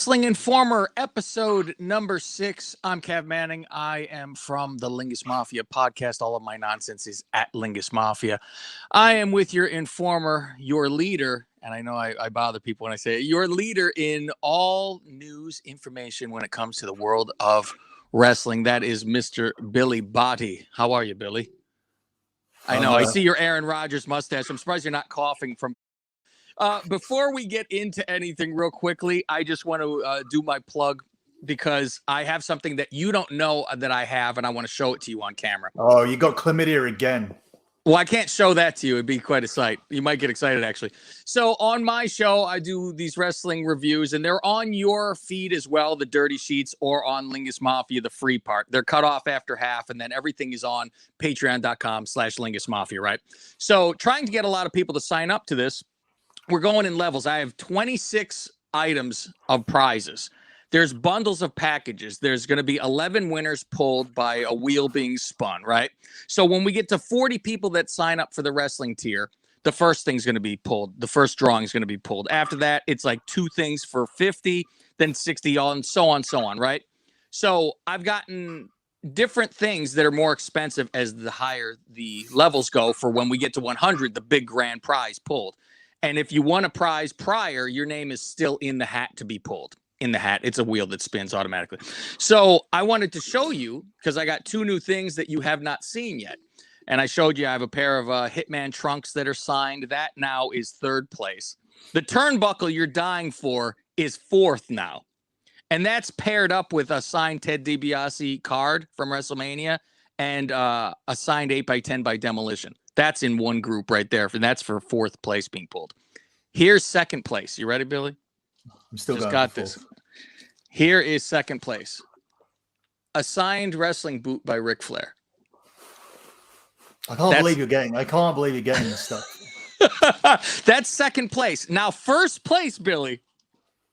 Wrestling Informer, episode number 6. I'm Cav Manning. I am from the Lingus Mafia podcast. All of my nonsense is at Lingus Mafia. I am with your informer, your leader, and I know I bother people when I say it, your leader in all news information when it comes to the world of wrestling. That is Mr. Billy Brodie. How are you, Billy? I know. I see your Aaron Rodgers mustache. I'm surprised you're not coughing from... Before we get into anything real quickly, I just want to do my plug because I have something that you don't know that I have, and I want to show it to you on camera. Oh, you got chlamydia again. Well, I can't show that to you. It'd be quite a sight. You might get excited, actually. So on my show, I do these wrestling reviews, and they're on your feed as well, the Dirty Sheets, or on Lingus Mafia, the free part. They're cut off after half, and then everything is on patreon.com/Lingus Mafia, right? So trying to get a lot of people to sign up to this, we're going in levels. I have 26 items of prizes. There's bundles of packages. There's going to be 11 winners pulled by a wheel being spun, right? So when we get to 40 people that sign up for the wrestling tier, the first thing's going to be pulled. The first drawing is going to be pulled. After that, it's like 2 things for 50, then 60, and so on, right? So I've gotten different things that are more expensive as the higher the levels go for when we get to 100, the big grand prize pulled. And if you won a prize prior, your name is still in the hat to be pulled. In the hat, it's a wheel that spins automatically. So I wanted to show you, because I got 2 new things that you have not seen yet. And I showed you I have a pair of Hitman trunks that are signed. That now is 3rd place. The turnbuckle you're dying for is 4th now. And that's paired up with a signed Ted DiBiase card from WrestleMania and a signed 8x10 by Demolition. That's in one group right there. And that's for 4th place being pulled. Here's 2nd place. You ready, Billy? I'm still just got this. Here is 2nd place. A signed wrestling boot by Ric Flair. I can't believe you're getting this stuff. That's 2nd place. Now, 1st place, Billy.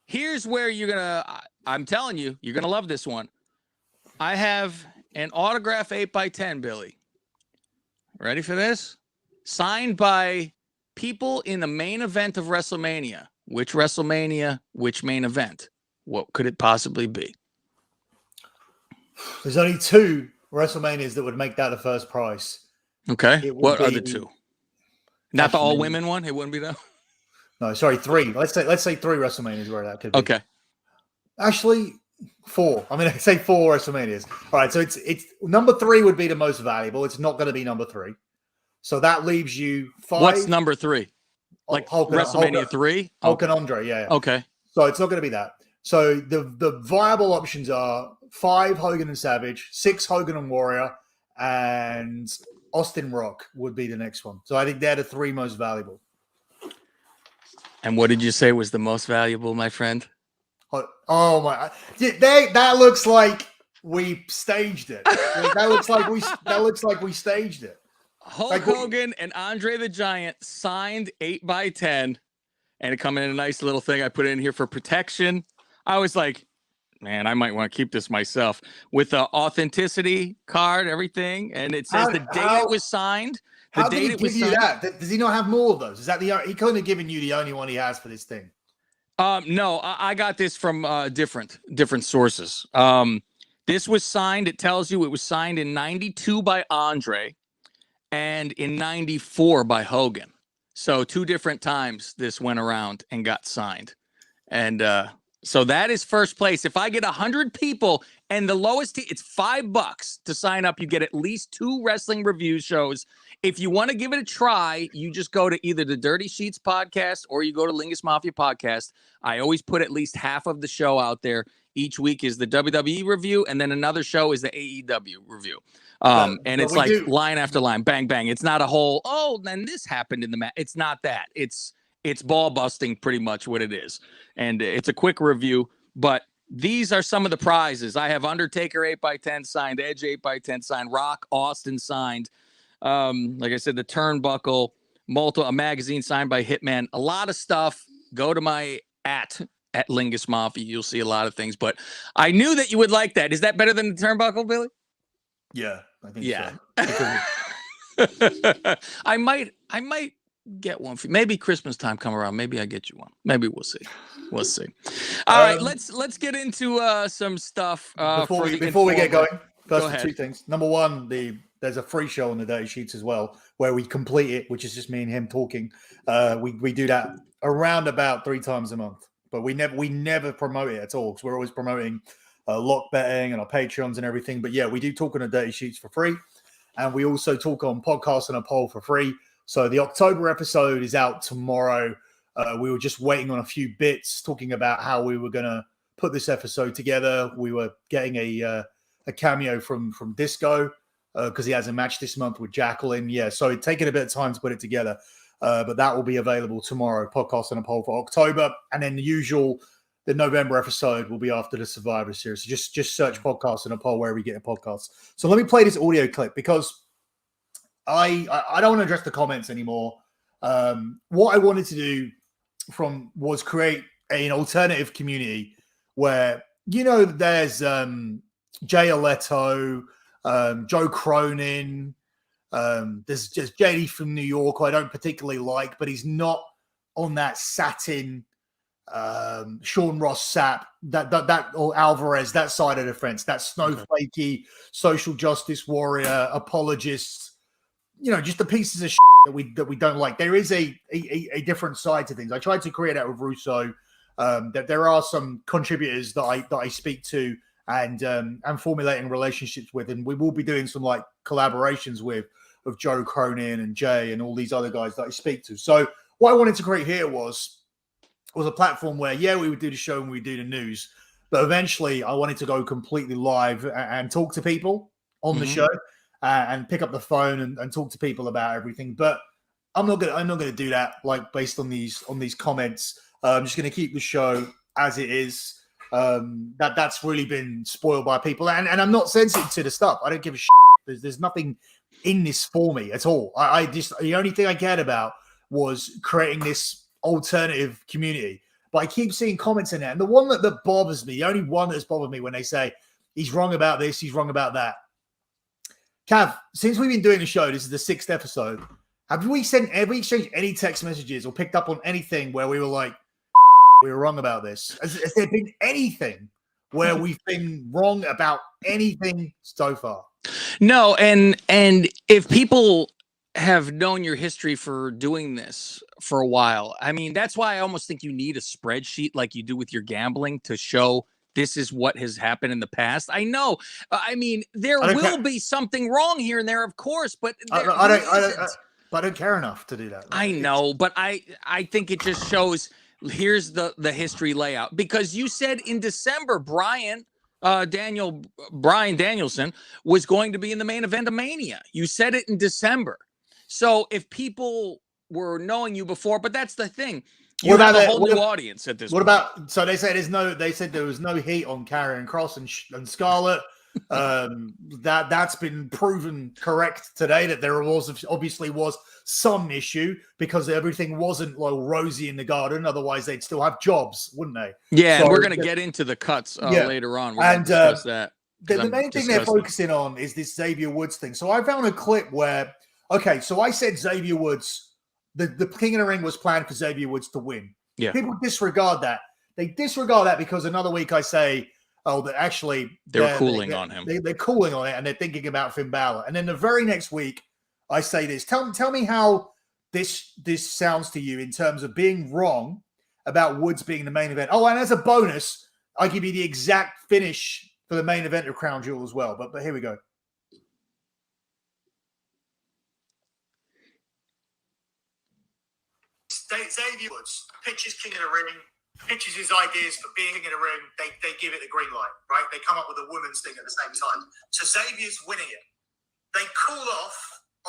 Here's where you're gonna. I'm telling you, you're gonna love this one. I have an autograph 8x10, Billy. Ready for this? Signed by people in the main event of WrestleMania. Which WrestleMania, which main event? What could it possibly be? There's only 2 WrestleManias that would make that the first prize. Okay. What are the 2? Not the all-women one? It wouldn't be that? No, sorry, 3. Let's say 3 WrestleManias where that could be. Okay. Actually, 4. I mean, I say 4 WrestleManias. All right, so it's number 3 would be the most valuable. It's not going to be number 3. So that leaves you 5. What's number 3? Like WrestleMania 3? Hulk and Andre, yeah. Okay. So it's not going to be that. So the viable options are 5 Hogan and Savage, 6 Hogan and Warrior, and Austin Rock would be the next one. So I think they're the 3 most valuable. And what did you say was the most valuable, my friend? Oh my! That looks like we staged it. That looks like we staged it. Hulk Hogan and Andre the Giant signed 8x10, and it come in a nice little thing. I put it in here for protection. I was like, man, I might want to keep this myself with the authenticity card, everything, and it says the date it was signed. How did he give you that? Does he not have more of those? Is that he couldn't have given you the only one he has for this thing? No, I got this from different sources. This was signed. It tells you it was signed in 92 by Andre and in 94 by Hogan. So 2 different times this went around and got signed. And so that is 1st place. If I get 100 people and the lowest, it's $5 to sign up. You get at least 2 wrestling review shows. If you want to give it a try, you just go to either the Dirty Sheets podcast or you go to Lingus Mafia podcast. I always put at least half of the show out there. Each week is the WWE review, and then another show is the AEW review. And it's like line after line, bang, bang. It's not a whole, then this happened in the match. It's not that. It's ball busting pretty much what it is. And it's a quick review, but these are some of the prizes. I have Undertaker 8x10 signed, Edge 8x10 signed, Rock, Austin signed. Like I said, the turnbuckle, a magazine signed by Hitman, a lot of stuff. Go to my at Lingus Mafia. You'll see a lot of things, but I knew that you would like that. Is that better than the turnbuckle, Billy? Yeah, I think yeah. So. I might get one for you. Maybe Christmas time come around. Maybe I get you one. Maybe we'll see. We'll see. All right, let's get into some stuff. Before we get going, first ahead. Two things. Number one, there's a free show on the Dirty Sheets as well, where we complete it, which is just me and him talking. We do that around about 3 times a month, but we never promote it at all because we're always promoting lock betting and our Patreons and everything. But yeah, we do talk on the Dirty Sheets for free, and we also talk on Podcast and a Poll for free. So the October episode is out tomorrow. We were just waiting on a few bits, talking about how we were going to put this episode together. We were getting a cameo from Disco because he has a match this month with Jacqueline. Yeah, so it's taken a bit of time to put it together, but that will be available tomorrow. Podcast and a Poll for October, and then the November episode will be after the Survivor Series. So just search Podcast and a Poll wherever you get a podcast. So let me play this audio clip because I don't want to address the comments anymore. What I wanted to do was create an alternative community where, there's Jay Leto, Joe Cronin, there's just JD from New York, who I don't particularly like, but he's not on that satin Sean Ross Sapp, that or Alvarez, that side of the fence, that snowflakey social justice warrior apologist, just the pieces of shit that we don't like. There is a different side to things. I tried to create that with Russo. That there are some contributors that I speak to and formulating relationships with, and we will be doing some like collaborations with Joe Cronin and Jay and all these other guys that I speak to. So what I wanted to create here was a platform where we would do the show and we do the news, but eventually I wanted to go completely live and talk to people on the show. And pick up the phone and talk to people about everything, but I'm not gonna do that. Like based on these comments, I'm just gonna keep the show as it is. That's really been spoiled by people, and I'm not sensitive to the stuff. I don't give a shit. There's nothing in this for me at all. I just the only thing I cared about was creating this alternative community. But I keep seeing comments in there, and the one that bothers me, the only one that's bothered me when they say he's wrong about this, he's wrong about that. Cav, since we've been doing the show, this is the 6th episode. Have we exchanged any text messages or picked up on anything where we were like, we were wrong about this? Has there been anything where we've been wrong about anything so far? No, and if people have known your history for doing this for a while, I mean, that's why I almost think you need a spreadsheet like you do with your gambling to show this is what has happened in the past. I know. I mean, there will be something wrong here and there, of course, but I don't care enough to do that. I know, but I think it just shows. Here's the history layout, because you said in December, Brian Danielson was going to be in the main event of Mania. You said it in December. So if people were knowing you before, but that's the thing. You have a whole new audience at this point. So they said they said there was no heat on Karrion Kross and Scarlett. That's been proven correct today, that there obviously was some issue because everything wasn't like rosy in the garden. Otherwise they'd still have jobs, wouldn't they? Yeah, so, and we're going to get into the cuts later on. We're going to discuss that. The main thing they're focusing on is this Xavier Woods thing. So I found a clip where, so I said Xavier Woods, the King of the Ring was planned for Xavier Woods to win. Yeah. People disregard that. They disregard that because another week I say, that actually they're cooling on him. They're cooling on it and they're thinking about Finn Balor. And then the very next week I say this. Tell me how this sounds to you in terms of being wrong about Woods being the main event. Oh, and as a bonus, I give you the exact finish for the main event of Crown Jewel as well. But here we go. Xavier Woods pitches King of the Ring, pitches his ideas for being King of the Ring. They give it the green light, right? They come up with a women's thing at the same time. So Xavier's winning it. They cool off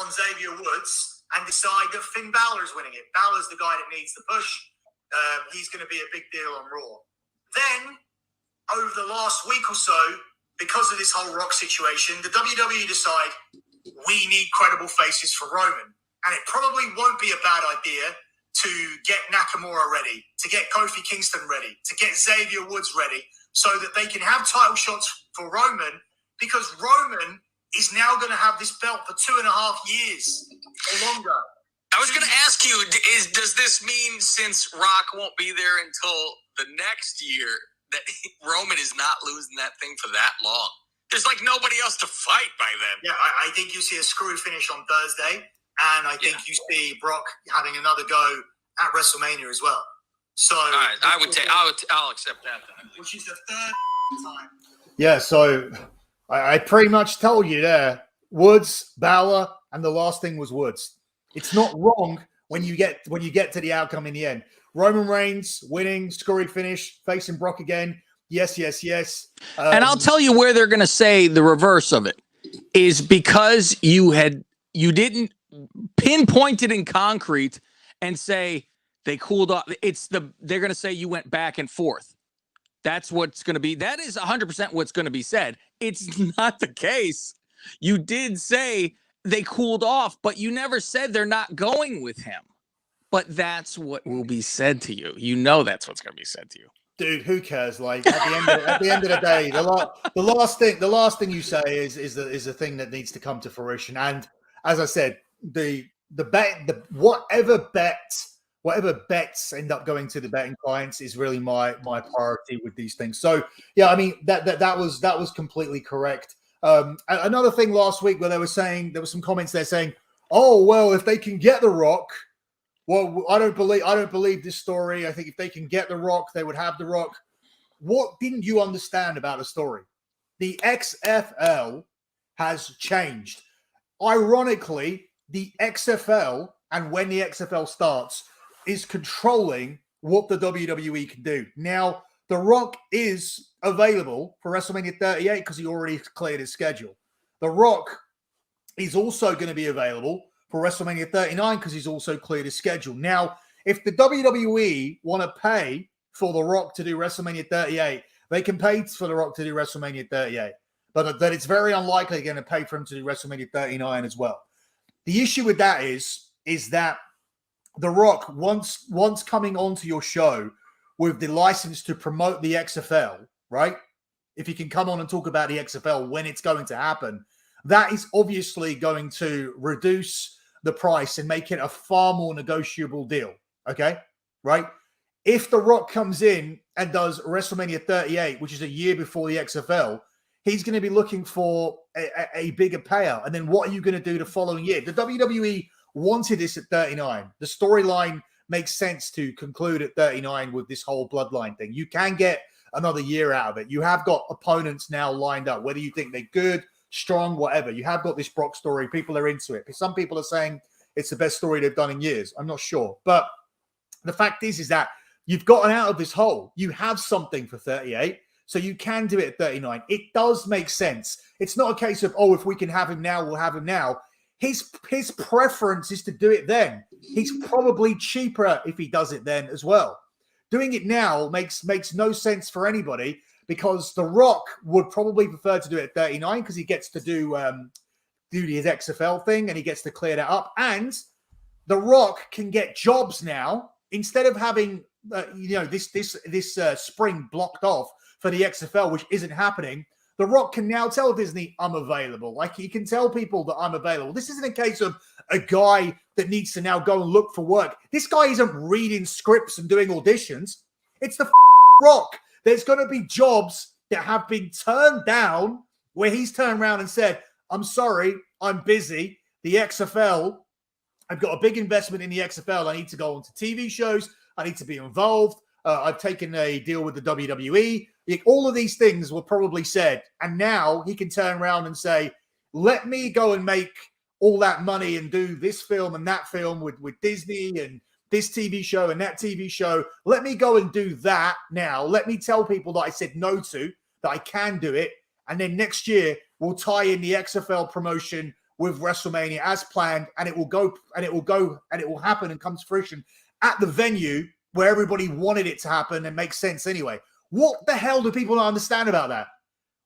on Xavier Woods and decide that Finn Balor is winning it. Balor's the guy that needs the push. He's going to be a big deal on Raw. Then, over the last week or so, because of this whole Rock situation, the WWE decide we need credible faces for Roman. And it probably won't be a bad idea to get Nakamura ready, to get Kofi Kingston ready, to get Xavier Woods ready, so that they can have title shots for Roman, because Roman is now going to have this belt for 2.5 years or longer. I was going to ask you, does this mean since Rock won't be there until the next year that Roman is not losing that thing for that long? There's like nobody else to fight by then. Yeah, I think you see a screwy finish on Thursday, and I think you see Brock having another go at WrestleMania as well. So all right, I'll accept that then. Which is the third time. Yeah, so I pretty much told you there. Woods, Balor, and the last thing was Woods. It's not wrong when you get to the outcome in the end. Roman Reigns winning, screwy finish, facing Brock again. Yes. And I'll tell you where they're going to say the reverse of it is because you didn't pinpoint it in concrete and say they cooled off. They're going to say you went back and forth. That's what's going to be. That is 100% what's going to be said. It's not the case. You did say they cooled off, but you never said they're not going with him. But that's what will be said to you. You know that's what's going to be said to you. Dude, who cares? Like at the end of the day, the last thing you say is the thing that needs to come to fruition. And as I said, whatever bets end up going to the betting clients is really my priority with these things. So yeah, I mean that was completely correct. Another thing last week where there was some comments there saying, oh well, if they can get The Rock. Well, I don't believe this story. I think if they can get The Rock, they would have The Rock. What didn't you understand about the story? The XFL has changed. Ironically, the XFL, and when the XFL starts, is controlling what the WWE can do. Now, The Rock is available for WrestleMania 38 because he already cleared his schedule. The Rock is also going to be available for WrestleMania 39 because he's also cleared his schedule. Now, if the WWE want to pay for The Rock to do WrestleMania 38, they can pay for The Rock to do WrestleMania 38. But that it's very unlikely they're going to pay for him to do WrestleMania 39 as well. The issue with that is that The Rock, once coming onto your show with the license to promote the XFL, right? If he can come on and talk about the XFL when it's going to happen, that is obviously going to reduce the price and make it a far more negotiable deal. Okay, right? If The Rock comes in and does WrestleMania 38, which is a year before the XFL, he's going to be looking for a bigger payout. And then what are you going to do the following year? The WWE wanted this at 39. The storyline makes sense to conclude at 39 with this whole bloodline thing. You can get another year out of it. You have got opponents now lined up, whether you think they're good, strong, whatever. You have got this Brock story. People are into it. Some people are saying it's the best story they've done in years. I'm not sure. But the fact is that you've gotten out of this hole. You have something for 38, so you can do it at 39. It does make sense. It's not a case of, oh, if we can have him now, we'll have him now. His preference is to do it then. He's probably cheaper if he does it then as well. Doing it now makes no sense for anybody, because The Rock would probably prefer to do it at 39 because he gets to do his XFL thing and he gets to clear that up. And The Rock can get jobs now instead of having this spring blocked off for the XFL, which isn't happening. The Rock can now tell Disney, I'm available. Like, he can tell people that I'm available. This isn't a case of a guy that needs to now go and look for work. This guy isn't reading scripts and doing auditions. It's the Rock. There's going to be jobs that have been turned down where he's turned around and said, I'm sorry, I'm busy. The XFL, I've got a big investment in the XFL. I need to go onto TV shows. I need to be involved. I've taken a deal with the WWE. All of these things were probably said. And now he can turn around and say, let me go and make all that money and do this film and that film with Disney and this TV show and that TV show. Let me go and do that now. Let me tell people that I said no to, that I can do it. And then next year, we'll tie in the XFL promotion with WrestleMania as planned, and it will happen and come to fruition at the venue where everybody wanted it to happen and makes sense anyway. What the hell do people not understand about that?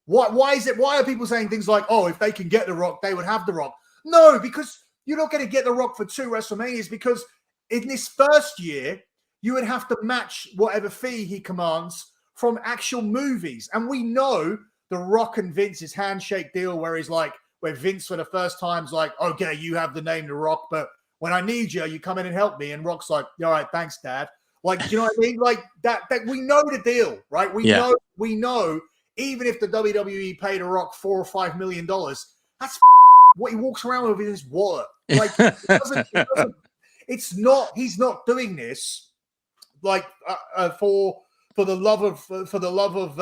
Why are people saying things like, oh, if they can get The Rock, they would have The Rock? No, because you're not going to get The Rock for 2 WrestleManias, because in this first year, you would have to match whatever fee he commands from actual movies. And we know The Rock and Vince's handshake deal where Vince for the first time's like, okay, you have the name The Rock, but When I need you, you come in and help me. And Rock's like, all right, thanks, Dad. Like, do you know what I mean? Like that we know the deal, right? We know, even if the WWE paid a Rock $4 or $5 million, that's what he walks around with in his wallet. Like, he's not doing this like for the love of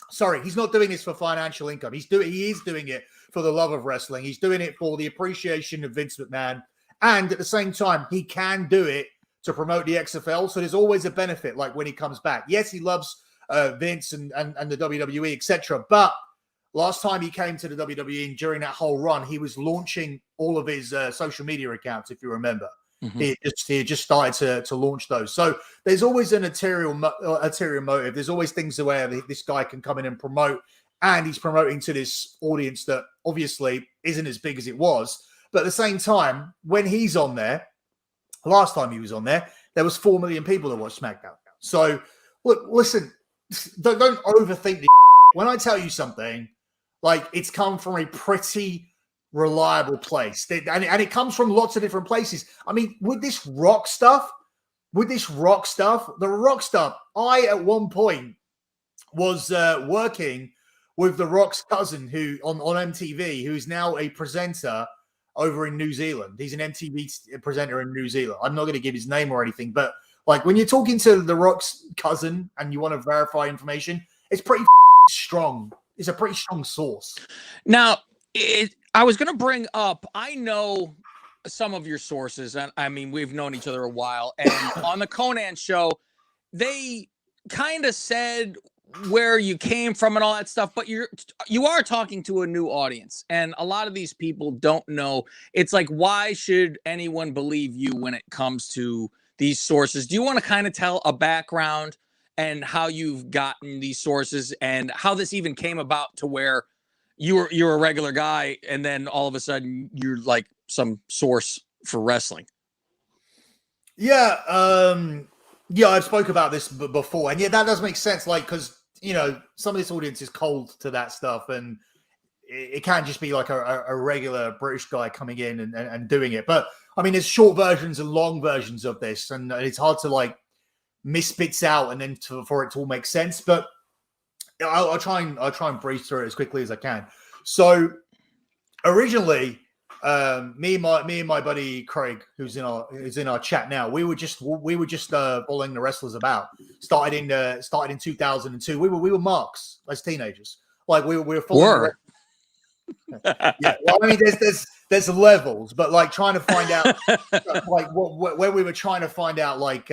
sorry, he's not doing this for financial income. He is doing it for the love of wrestling. He's doing it for the appreciation of Vince McMahon. And at the same time, he can do it to promote the XFL. So there's always a benefit, like when he comes back. Yes, he loves Vince and the WWE, etc. But last time he came to the WWE and during that whole run, he was launching all of his social media accounts, if you remember. Mm-hmm. He just started to launch those. So there's always an ulterior motive. There's always things where this guy can come in and promote, and he's promoting to this audience that obviously isn't as big as it was. But at the same time, when he's on there, last time he was on there, there was 4 million people that watched SmackDown. So look, listen, don't overthink the when I tell you something, like it's come from a pretty reliable place. And it comes from lots of different places. I mean, with this rock stuff, I at one point was working with the Rock's cousin who on MTV, who's now a presenter over in New Zealand. He's an MTV presenter in New Zealand. I'm not going to give his name or anything, but like when you're talking to the Rock's cousin and you want to verify information, it's pretty strong. It's a pretty strong source. Now, I was going to bring up, I know some of your sources, and I mean, we've known each other a while, and on the Conan show, they kind of said where you came from and all that stuff, but you are talking to a new audience, and a lot of these people don't know. It's like, why should anyone believe you when it comes to these sources? Do you want to kind of tell a background and how you've gotten these sources and how this even came about to where you're a regular guy and then all of a sudden you're like some source for wrestling? Yeah, I spoke about this before, and yeah, that does make sense. Like, because some of this audience is cold to that stuff, and it can't just be like a regular British guy coming in and doing it. But I mean, there's short versions and long versions of this, and it's hard to like miss bits out and then for it to all make sense. But I'll try and breeze through it as quickly as I can. So originally, me and my buddy Craig, who's in our chat now, we were just following the wrestlers about. Started in 2002. We were marks as teenagers. Like we were following. Yeah, well, I mean, there's levels, but like trying to find out like where we were trying to find out like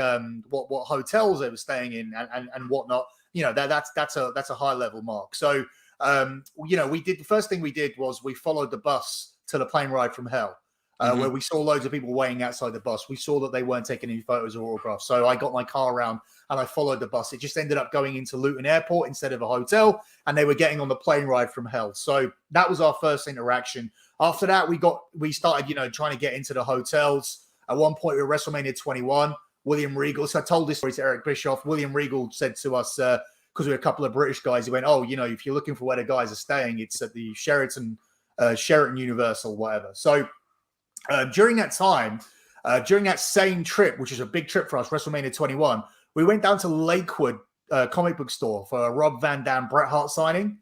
what hotels they were staying in and whatnot. That's a high level mark. So the first thing we did was we followed the bus to the plane ride from hell, where we saw loads of people waiting outside the bus. We saw that they weren't taking any photos or autographs. So I got my car around and I followed the bus. It just ended up going into Luton Airport instead of a hotel, and they were getting on the plane ride from hell. So that was our first interaction. After that, we started, trying to get into the hotels. At one point, we were WrestleMania 21. William Regal. So I told this story to Eric Bischoff. William Regal said to us, because we were a couple of British guys, he went, "Oh, if you're looking for where the guys are staying, it's at the Sheraton Universal, whatever." So during that time, during that same trip, which is a big trip for us, WrestleMania 21, we went down to Lakewood comic book store for a Rob Van Dam Bret Hart signing,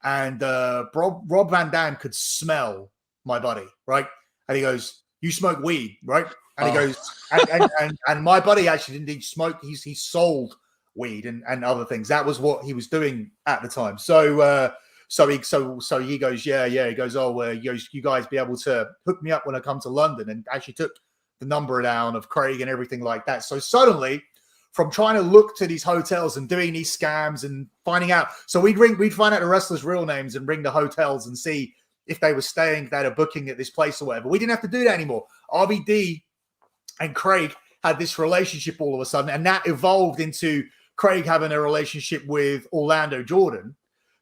and Rob Van Dam could smell my buddy, right? And he goes, "You smoke weed, right?" And he goes, and my buddy actually didn't smoke. He sold weed and other things. That was what he was doing at the time. So he goes, yeah. He goes, you guys be able to hook me up when I come to London, and actually took the number down of Craig and everything like that. So suddenly, from trying to look to these hotels and doing these scams and finding out, so we'd find out the wrestlers' real names and ring the hotels and see if they were staying, if they had a booking at this place or whatever. We didn't have to do that anymore. RVD and Craig had this relationship all of a sudden, and that evolved into Craig having a relationship with Orlando Jordan,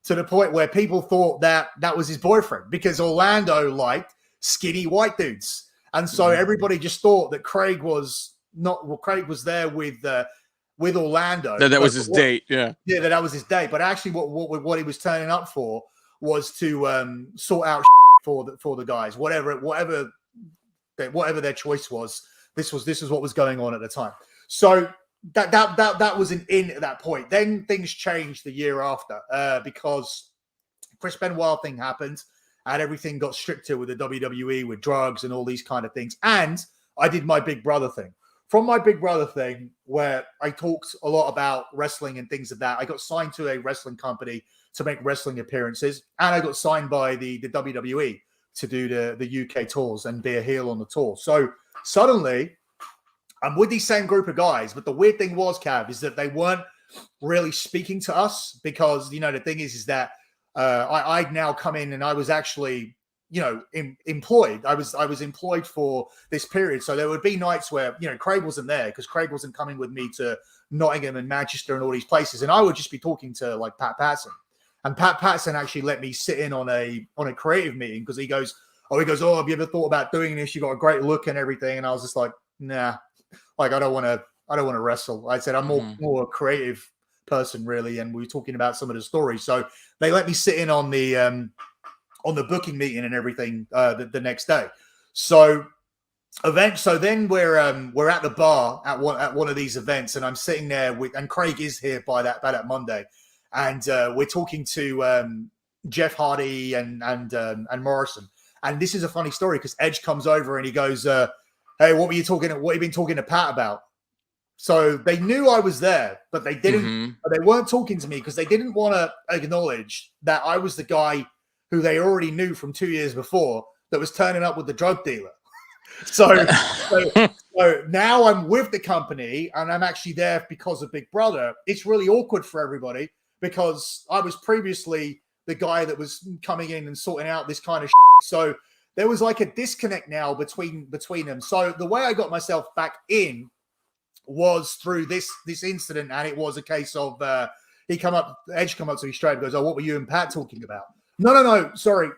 to the point where people thought that was his boyfriend, because Orlando liked skinny white dudes. And so everybody just thought that Craig was there with Orlando. That was his date. Yeah. Yeah. That was his date. But actually what he was turning up for was to sort out for the guys, whatever whatever their choice was, this was what was going on at the time. So that was an in at that point. Then things changed the year after because Chris Benoit thing happened and everything got stricter with the WWE, with drugs and all these kind of things. And I did my Big Brother thing. From my Big Brother thing, where I talked a lot about wrestling and things like that, I got signed to a wrestling company to make wrestling appearances, and I got signed by the WWE to do the UK tours and be a heel on the tour. So suddenly, I'm with these same group of guys, but the weird thing was, Cav, is that they weren't really speaking to us because, you know, the thing is that I'd now come in and I was actually, you know, employed. I was employed for this period. So there would be nights where, you know, Craig wasn't there because Craig wasn't coming with me to Nottingham and Manchester and all these places. And I would just be talking to like Pat Patterson. And Pat Patterson actually let me sit in on a creative meeting because he goes, oh, have you ever thought about doing this? You got a great look and everything. And I was just like, nah, like I don't want to wrestle. I said I'm more a creative person really, and we were talking about some of the stories. So they let me sit in on the booking meeting and everything the next day. So then we're at the bar at one of these events, and I'm sitting there and Craig is here by that Monday, and we're talking to Jeff Hardy and Morrison. And this is a funny story because Edge comes over and he goes, "Hey, what have you been talking to Pat about?" So they knew I was there, but they didn't. But they weren't talking to me because they didn't want to acknowledge that I was the guy who they already knew from 2 years before that was turning up with the drug dealer. So now I'm with the company and I'm actually there because of Big Brother. It's really awkward for everybody because I was previously the guy that was coming in and sorting out this kind of shit. So there was like a disconnect now between them. So the way I got myself back in was through this incident, and it was a case of Edge come up to me straight and goes, "Oh, what were you and Pat talking about?" No, sorry.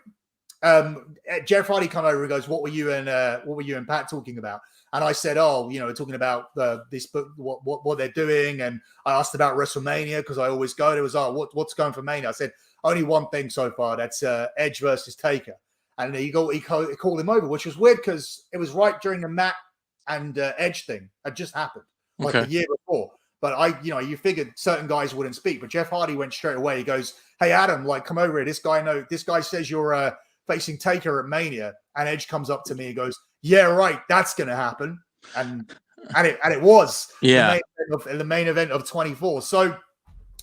Jeff Hardy come over and goes, what were you and Pat talking about? And I said, "Oh, you know, we're talking about this book, what they're doing." And I asked about WrestleMania because I always go. There was, what's going for Mania? I said, only one thing so far. That's Edge versus Taker. And he called him over, which was weird because it was right during the Matt and Edge thing had just happened, like the year before. But you figured certain guys wouldn't speak. But Jeff Hardy went straight away. He goes, "Hey, Adam, like, come over here. This guy says you're facing Taker at Mania." And Edge comes up to me and goes, "Yeah, right. That's going to happen." And it was the main event of 24. So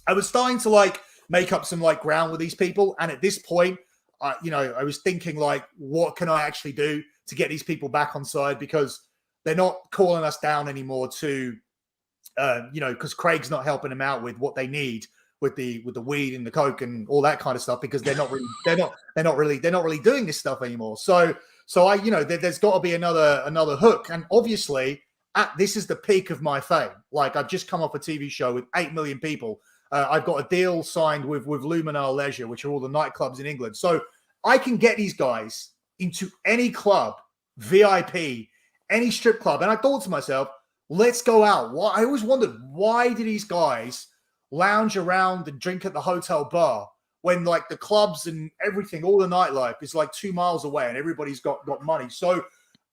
I was starting to like make up some like ground with these people. And at this point, I was thinking like, what can I actually do to get these people back on side? Because they're not calling us down anymore to, because Craig's not helping them out with what they need with the weed and the coke and all that kind of stuff, because they're not really doing this stuff anymore. So there's got to be another hook. And obviously this is the peak of my fame. Like, I've just come off a TV show with 8 million people. I've got a deal signed with Luminar Leisure, which are all the nightclubs in England. So I can get these guys into any club, VIP, any strip club. And I thought to myself, let's go out. I always wondered, why do these guys lounge around and drink at the hotel bar when like the clubs and everything, all the nightlife is like 2 miles away and everybody's got money? So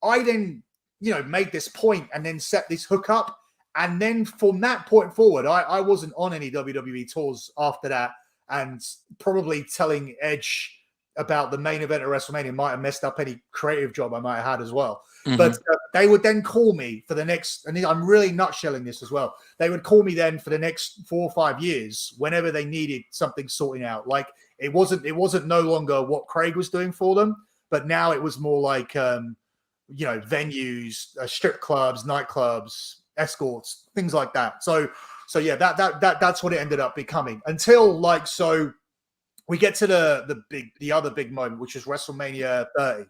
I then, made this point and then set this hook up. And then from that point forward, I wasn't on any WWE tours after that. And probably telling Edge about the main event of WrestleMania might have messed up any creative job I might have had as well. Mm-hmm. But they would then call me for the next, and I'm really nutshelling this as well. They would call me then for the next 4 or 5 years whenever they needed something sorting out. Like it wasn't no longer what Craig was doing for them, but now it was more like, venues, strip clubs, nightclubs, escorts, things like that. So yeah, that's what it ended up becoming until we get to the other big moment, which is WrestleMania 30.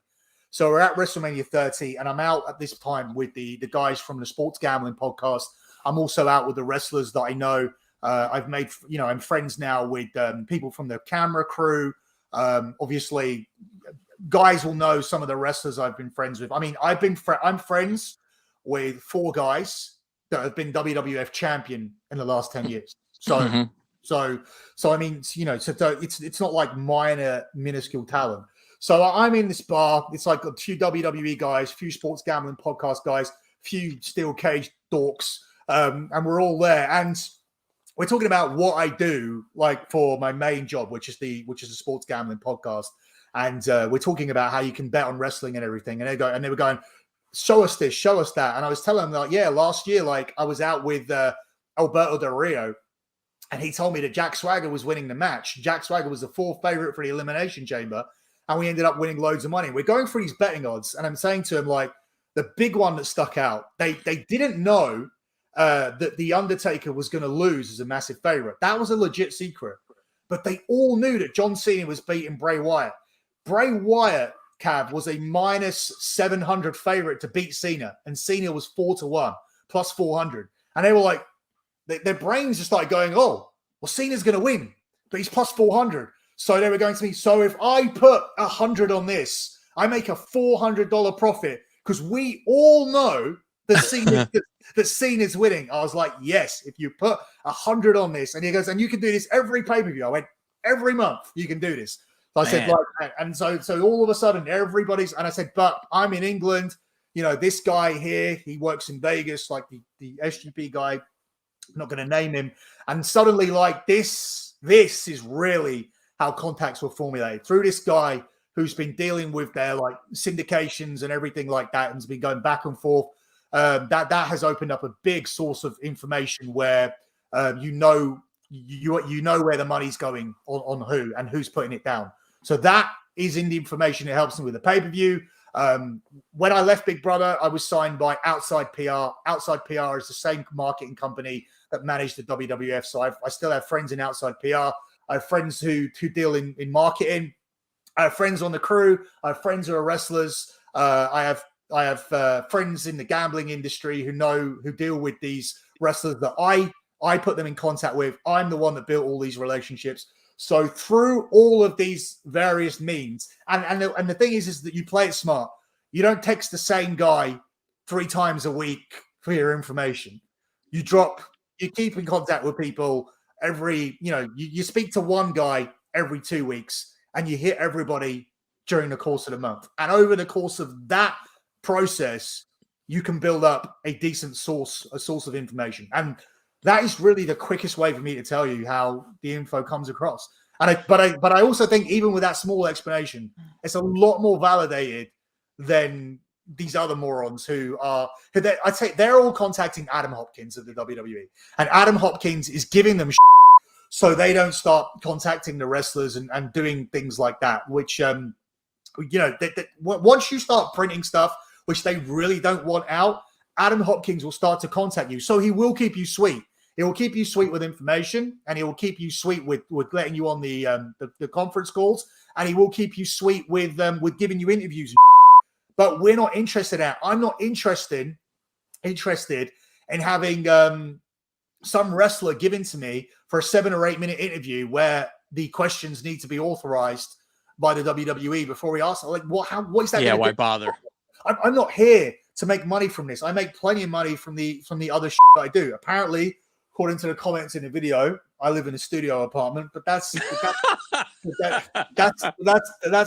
So we're at WrestleMania 30, and I'm out at this time with the guys from the Sports Gambling Podcast. I'm also out with the wrestlers that I know. I've made, I'm friends now with people from the camera crew. Obviously, guys will know some of the wrestlers I've been friends with. I mean, I'm friends with 4 guys that have been WWF champion in the last 10 years. So. Mm-hmm. So I mean, so it's not like minuscule talent. So I'm in this bar. It's like a few WWE guys, few sports gambling podcast guys, few steel cage dorks, and we're all there. And we're talking about what I do, like for my main job, which is the sports gambling podcast. And we're talking about how you can bet on wrestling and everything. And they were going, show us this, show us that. And I was telling them, like, yeah, last year, like I was out with Alberto Del Rio, and he told me that Jack Swagger was winning the match. Jack Swagger was the 4th favorite for the Elimination Chamber, and we ended up winning loads of money. We're going through these betting odds, and I'm saying to him, like, the big one that stuck out, they didn't know that the Undertaker was going to lose as a massive favorite. That was a legit secret. But they all knew that John Cena was beating Bray Wyatt. Bray Wyatt, Cav, was a minus 700 favorite to beat Cena, and Cena was 4-1, plus 400. And they were like, their brains just started going, oh, well, Cena's going to win, but he's plus 400. So they were going to me, so if I put 100 on this, I make a $400 profit because we all know that Cena's winning. I was like, yes, if you put 100 on this. And he goes, and you can do this every pay-per-view. I went, every month you can do this. So I said, like, and so all of a sudden everybody's, and I said, but I'm in England. You know, this guy here, he works in Vegas, like the SGP guy. I'm not going to name him. And suddenly, like, this is really how contacts were formulated through this guy who's been dealing with their like syndications and everything like that, and has been going back and forth. That has opened up a big source of information where you know where the money's going on who and who's putting it down. So that is in the information. It helps me with the pay-per-view. When I left Big Brother, I was signed by Outside PR. Outside PR is the same marketing company that managed the WWF. So I still have friends in Outside PR. I have friends who deal in marketing. I have friends on the crew. I have friends who are wrestlers. I have friends in the gambling industry who deal with these wrestlers that I put them in contact with. I'm the one that built all these relationships. So through all of these various means, and the thing is that you play it smart. You don't text the same guy 3 times a week for your information. You keep in contact with people every, you speak to one guy every 2 weeks, and you hit everybody during the course of the month. And over the course of that process, you can build up a decent source of information. And that is really the quickest way for me to tell you how the info comes across. But I also think even with that small explanation, it's a lot more validated than these other morons I'd say they're all contacting Adam Hopkins of the WWE, and Adam Hopkins is giving them so they don't start contacting the wrestlers and doing things like that, which, once you start printing stuff, which they really don't want out, Adam Hopkins will start to contact you. So he will keep you sweet. He will keep you sweet with information, and he will keep you sweet with letting you on the conference calls, and he will keep you sweet with giving you interviews. But we're not interested in that. I'm not interested in having some wrestler given to me for a 7 or 8 minute interview where the questions need to be authorized by the WWE before we ask. Like, what is that? Yeah, why bother? I'm not here to make money from this. I make plenty of money from the other shit I do. Apparently, according to the comments in the video, I live in a studio apartment, but that's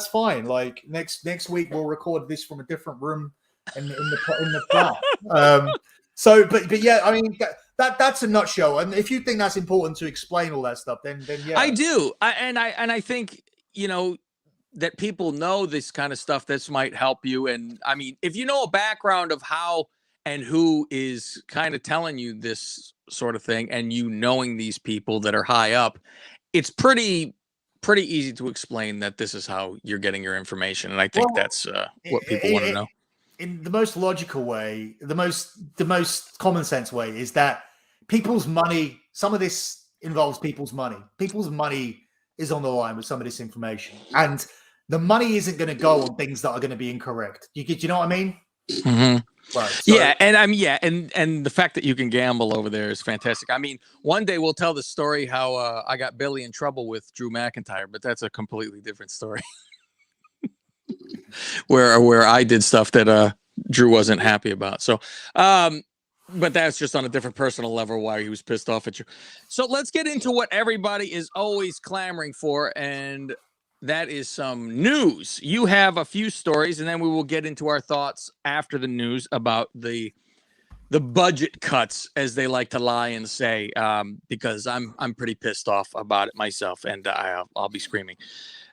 fine. Like next week we'll record this from a different room in the flat. But yeah, I mean that's a nutshell. And if you think that's important to explain all that stuff, then yeah, I do. I think that people know this kind of stuff. This might help you. And I mean, if you know a background of how and who is kind of telling you this sort of thing, and knowing these people that are high up, it's pretty easy to explain that this is how you're getting your information. And I think that's what people want to know. In the most logical way, the most common sense way is that people's money, some of this involves people's money. People's money is on the line with some of this information. And the money isn't going to go on things that are going to be incorrect. You know what I mean? Mm-hmm. Right. So, yeah, and the fact that you can gamble over there is fantastic. I mean, one day we'll tell the story how I got Billy in trouble with Drew McIntyre, but that's a completely different story. where I did stuff that Drew wasn't happy about. So, but that's just on a different personal level why he was pissed off at you. So let's get into what everybody is always clamoring for, and That is some news. You have a few stories, and then we will get into our thoughts after the news about the budget cuts, as they like to lie and say, because I'm pretty pissed off about it myself, and I'll be screaming.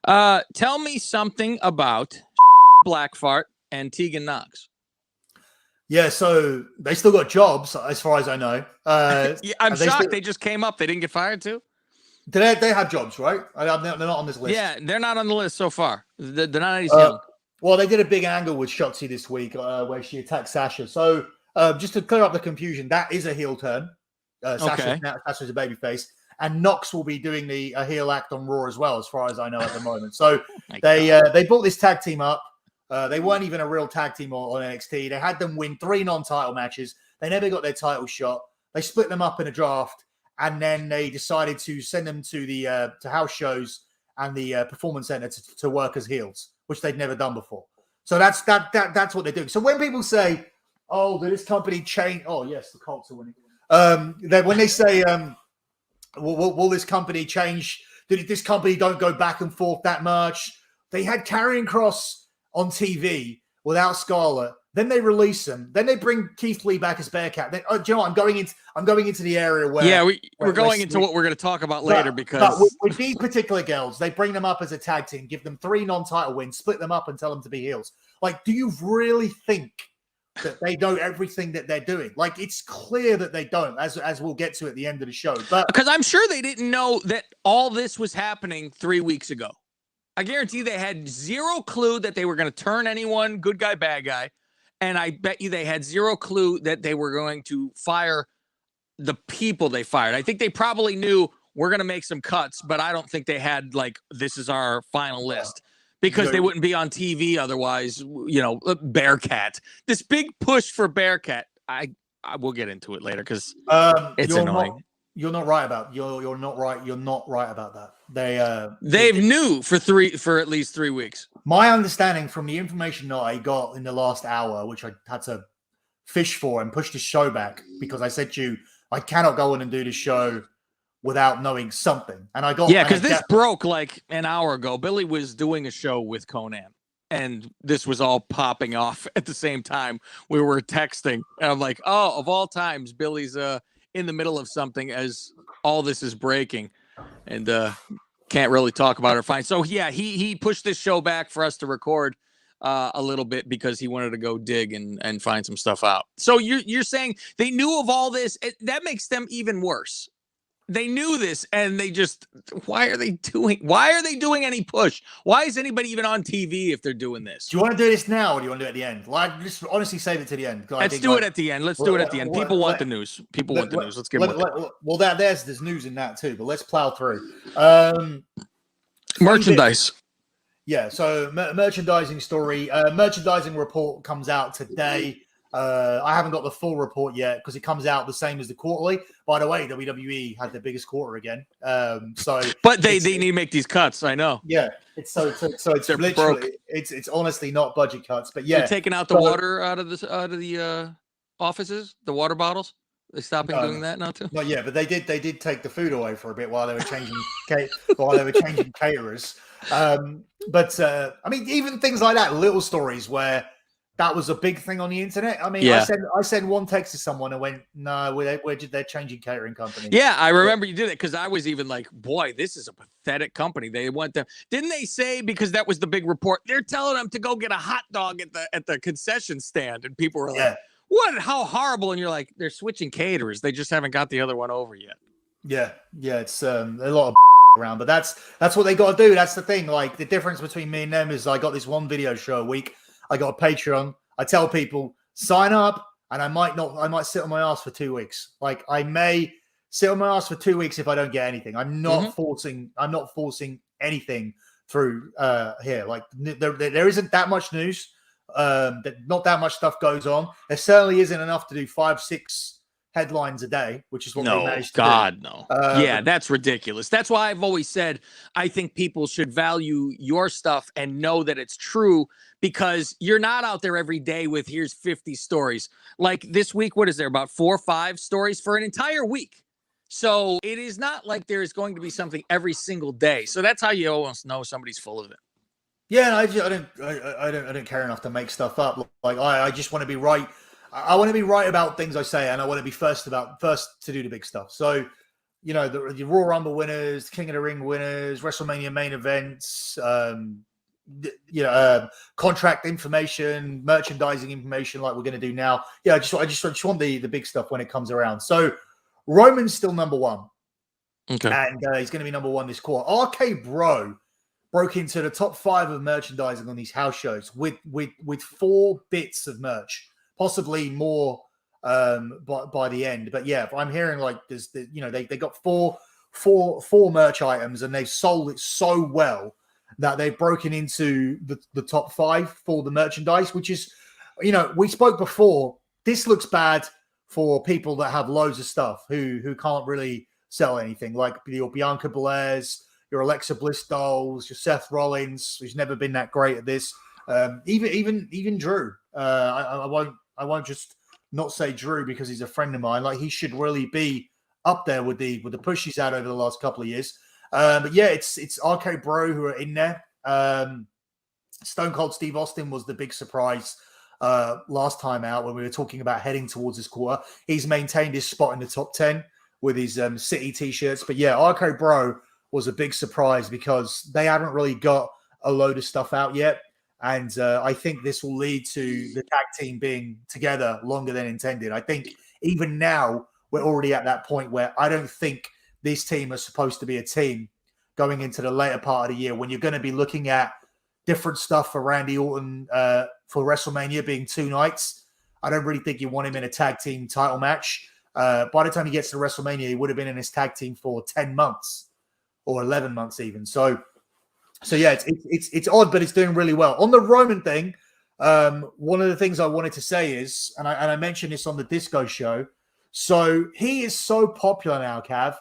Tell me something about Blackfart and Tegan Knox. Yeah, so they still got jobs, as far as I know. Yeah, I'm shocked they just came up. They didn't get fired too? They have jobs, right? They're not on this list. Yeah, they're not on the list so far. They're not anything young. Well, they did a big angle with Shotzi this week where she attacked Sasha. So just to clear up the confusion, that is a heel turn. Sasha's a babyface. And Knox will be doing the heel act on Raw as well, as far as I know at the moment. So they brought this tag team up. They weren't even a real tag team on NXT. They had them win 3 non-title matches. They never got their title shot. They split them up in a draft. And then they decided to send them to the to house shows and the performance center to work as heels, which they'd never done before. So that's what they're doing. So when people say, "Oh, did this company change?" Oh, yes, the Colts are winning. When they say, "Will this company change?" Did this company don't go back and forth that much? They had Karrion Kross on TV without Scarlett. Then they release them. Then they bring Keith Lee back as Bearcat. Then, do you know what? I'm going into the area where we're going into what we're going to talk about later because with these particular girls, they bring them up as a tag team, give them 3 non-title wins, split them up, and tell them to be heels. Like, do you really think that they know everything that they're doing? Like, it's clear that they don't, as we'll get to at the end of the show. But because I'm sure they didn't know that all this was happening 3 weeks ago. I guarantee they had zero clue that they were going to turn anyone good guy, bad guy. And I bet you they had zero clue that they were going to fire the people they fired. I think they probably knew we're going to make some cuts, but I don't think they had like, this is our final list because they wouldn't be on TV otherwise. You know, Bearcat, this big push for Bearcat. I will get into it later because it's annoying. You're not right about you're not right about that. They've knew for at least 3 weeks. My understanding from the information that I got in the last hour, which I had to fish for and push the show back because I said to you, I cannot go in and do the show without knowing something. And I got because this broke like an hour ago. Billy was doing a show with Conan, and this was all popping off at the same time. We were texting, and I'm like, oh, of all times, Billy's in the middle of something as all this is breaking and can't really talk about it. Fine. So yeah, he pushed this show back for us to record a little bit because he wanted to go dig and find some stuff out. So you're saying they knew of all this. That makes them even worse. They knew this and they just, why are they doing any push? Why is anybody even on TV if they're doing this? Do you want to do this now or do you want to do it at the end? Like, just honestly save it to the end. Let's do it at the end. Let's do it at the end. People want the news. People want the news. Let's get well, there's news in that too, but let's plow through. Merchandise. Yeah, so merchandising story. Merchandising report comes out today. I haven't got the full report yet because it comes out the same as the quarterly. By the way, WWE had the biggest quarter again. But they need to make these cuts. I know. Yeah, it's literally broke. It's honestly not budget cuts, but yeah, they're taking out the water out of the offices, the water bottles. They stopped doing that now too. Not yet, but they did take the food away for a bit while they were changing caterers. But I mean, even things like that, little stories where that was a big thing on the internet. I mean, yeah. I sent one text to someone and went, "No, they're changing catering company." Yeah, I remember you did it because I was even like, "Boy, this is a pathetic company." They want them. Didn't they say because that was the big report? They're telling them to go get a hot dog at the concession stand, and people were like, "What? How horrible!" And you're like, "They're switching caterers. They just haven't got the other one over yet." Yeah. It's a lot of around, but that's what they got to do. That's the thing. Like the difference between me and them is I got this one video show a week. I got a Patreon. I tell people sign up, and I might sit on my ass for 2 weeks. Like I may sit on my ass for 2 weeks if I don't get anything. I'm not forcing anything through here. Like there isn't that much news. Not that much stuff goes on. There certainly isn't enough to do 5-6 headlines a day, which is what they managed to do. No. Yeah, that's ridiculous. That's why I've always said I think people should value your stuff and know that it's true because you're not out there every day with here's 50 stories. Like this week, what is there, about 4 or 5 stories for an entire week? So it is not like there is going to be something every single day. So that's how you almost know somebody's full of it. Yeah, I don't care enough to make stuff up. Like I just want to be right. I want to be right about things I say, and I want to be first to do the big stuff. So, you know, the Royal Rumble winners, King of the Ring winners, WrestleMania main events, contract information, merchandising information, like we're going to do now. Yeah, I just want the big stuff when it comes around. So Roman's still number one, Okay, and he's going to be number one this quarter. RK Bro broke into the top 5 of merchandising on these house shows with 4 bits of merch, possibly more by the end. But yeah, I'm hearing like they got four merch items, and they've sold it so well that they've broken into the top 5 for the merchandise, which is, we spoke before. This looks bad for people that have loads of stuff who can't really sell anything, like your Bianca Belairs, your Alexa Bliss dolls, your Seth Rollins, who's never been that great at this. Even Drew. I won't just not say Drew because he's a friend of mine. Like, he should really be up there with the push he's had over the last couple of years. But yeah, it's RK Bro who are in there. Stone Cold Steve Austin was the big surprise last time out when we were talking about heading towards this quarter. He's maintained his spot in the top 10 with his City t-shirts. But yeah, RK Bro was a big surprise because they haven't really got a load of stuff out yet. And I think this will lead to the tag team being together longer than intended. I think even now we're already at that point where I don't think this team is supposed to be a team going into the later part of the year when you're going to be looking at different stuff for Randy Orton for WrestleMania being 2 nights. I don't really think you want him in a tag team title match. By the time he gets to WrestleMania, he would have been in his tag team for 10 months or 11 months even. So yeah, it's odd, but it's doing really well. On the Roman thing, one of the things I wanted to say is, and I mentioned this on the Disco show, so he is so popular now, Cav,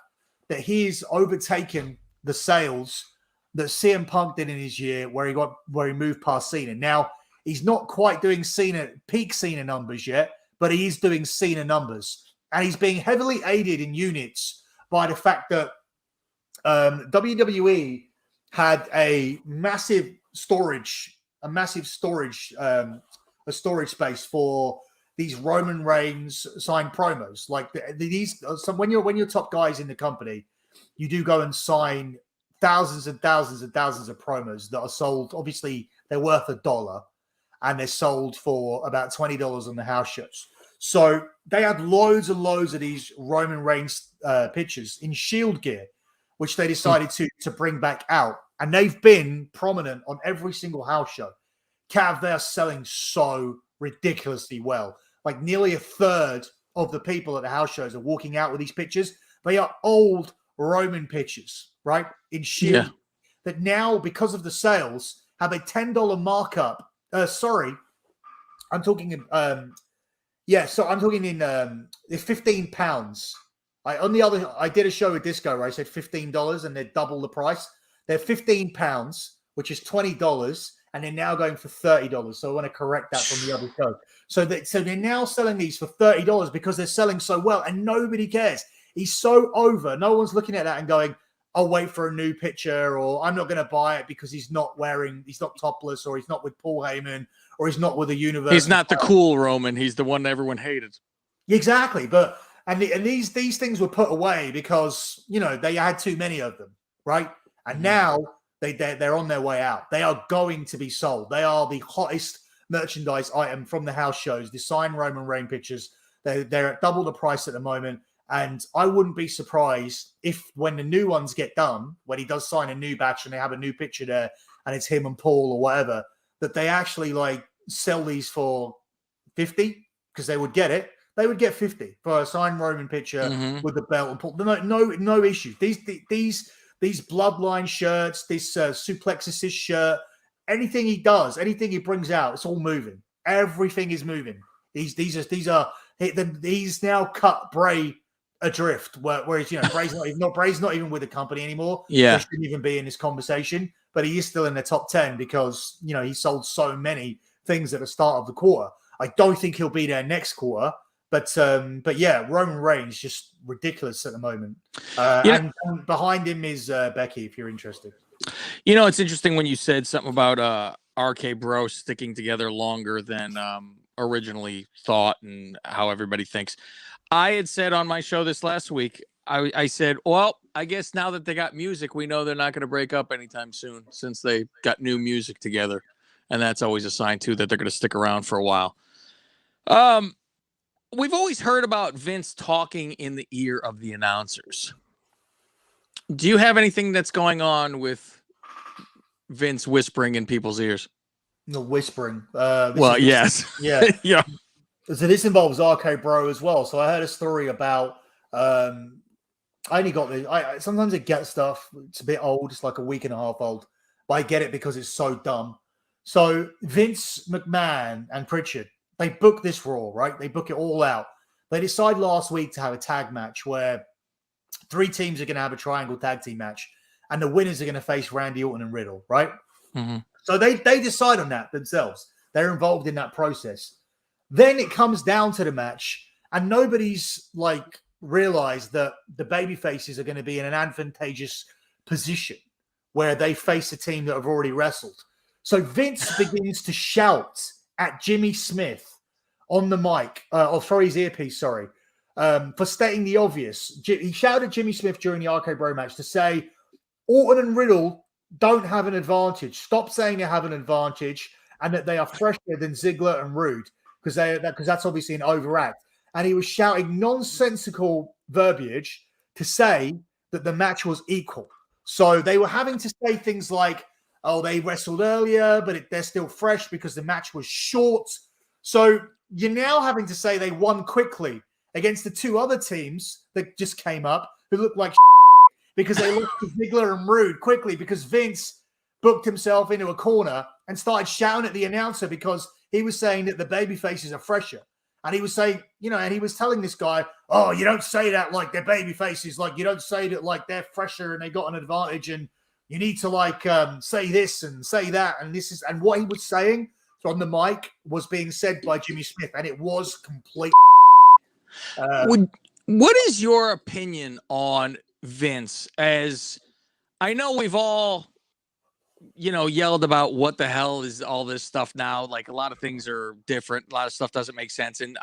that he's overtaken the sales that CM Punk did in his year where he moved past Cena. Now, he's not quite doing peak Cena numbers yet, but he is doing Cena numbers. And he's being heavily aided in units by the fact that WWE had a storage space for these Roman Reigns signed promos. Like when you're top guys in the company, you do go and sign thousands and thousands and thousands of promos that are sold. Obviously, they're worth $1, and they're sold for about $20 on the house shows. So they had loads and loads of these Roman Reigns pictures in Shield gear, which they decided to bring back out. And they've been prominent on every single house show. Cav, they're selling so ridiculously well. Like nearly a third of the people at the house shows are walking out with these pictures. They are old Roman pictures, right? In Shield. Yeah. That now, because of the sales, have a $10 markup. I'm talking in £15. I did a show with Disco where I said $15 and they're double the price. They're £15, which is $20, and they're now going for $30. So I want to correct that from the other show. So they're now selling these for $30 because they're selling so well, and nobody cares. He's so over. No one's looking at that and going, I'll wait for a new picture, or I'm not going to buy it because he's not topless, or he's not with Paul Heyman, or he's not with a universe. He's not the cool Roman. He's the one everyone hated. Exactly. But these things were put away because, they had too many of them, right? And now they're on their way out. They are going to be sold. They are the hottest merchandise item from the house shows. The signed Roman Reigns pictures, they're at double the price at the moment. And I wouldn't be surprised if when the new ones get done, when he does sign a new batch and they have a new picture there and it's him and Paul or whatever, that they actually sell these for $50 because they would get it. They would get $50 for a signed Roman picture with the belt and Paul. No issue. These bloodline shirts, this Suplex Assist shirt, anything he does, anything he brings out, it's all moving. Everything is moving. He's now cut Bray adrift, whereas Bray's not even with the company anymore. Yeah, he shouldn't even be in this conversation, but he is still in the top 10 because he sold so many things at the start of the quarter. I don't think he'll be there next quarter, But yeah, Roman Reigns just ridiculous at the moment. And behind him is Becky, if you're interested. You know, it's interesting when you said something about RK Bro sticking together longer than originally thought and how everybody thinks. I had said on my show this last week, I said, well, I guess now that they got music, we know they're not going to break up anytime soon since they got new music together. And that's always a sign, too, that they're going to stick around for a while. We've always heard about Vince talking in the ear of the announcers. Do you have anything that's going on with Vince whispering in people's ears? No, whispering. Yes. Yeah. Yeah. So this involves RK Bro as well. So I heard a story about, I only got this. Sometimes I get stuff. It's a bit old. It's like a week and a half old, but I get it because it's so dumb. So Vince McMahon and Pritchard, they book this Raw, right? They book it all out. They decide last week to have a tag match where 3 teams are going to have a triangle tag team match, and the winners are going to face Randy Orton and Riddle, right? Mm-hmm. So they decide on that themselves. They're involved in that process. Then it comes down to the match, and nobody's like realized that the baby faces are going to be in an advantageous position where they face a team that have already wrestled. So Vince begins to shout at Jimmy Smith on the mic, or throw his earpiece, for stating the obvious. He shouted at Jimmy Smith during the RK Bro match to say, Orton and Riddle don't have an advantage. Stop saying they have an advantage and that they are fresher than Ziggler and Rude because that's obviously an overact. And he was shouting nonsensical verbiage to say that the match was equal. So they were having to say things like, oh, they wrestled earlier, but they're still fresh because the match was short. So you're now having to say they won quickly against the 2 other teams that just came up who looked like because they looked to Ziggler and Rude quickly because Vince booked himself into a corner and started shouting at the announcer because he was saying that the baby faces are fresher. And he was saying, and he was telling this guy, oh, you don't say that like they're baby faces. Like, you don't say that like they're fresher and they got an advantage. And you need to say this and say that. And what he was saying on the mic was being said by Jimmy Smith. And it was complete. What is your opinion on Vince? As I know we've all, yelled about what the hell is all this stuff now. Like a lot of things are different. A lot of stuff doesn't make sense. And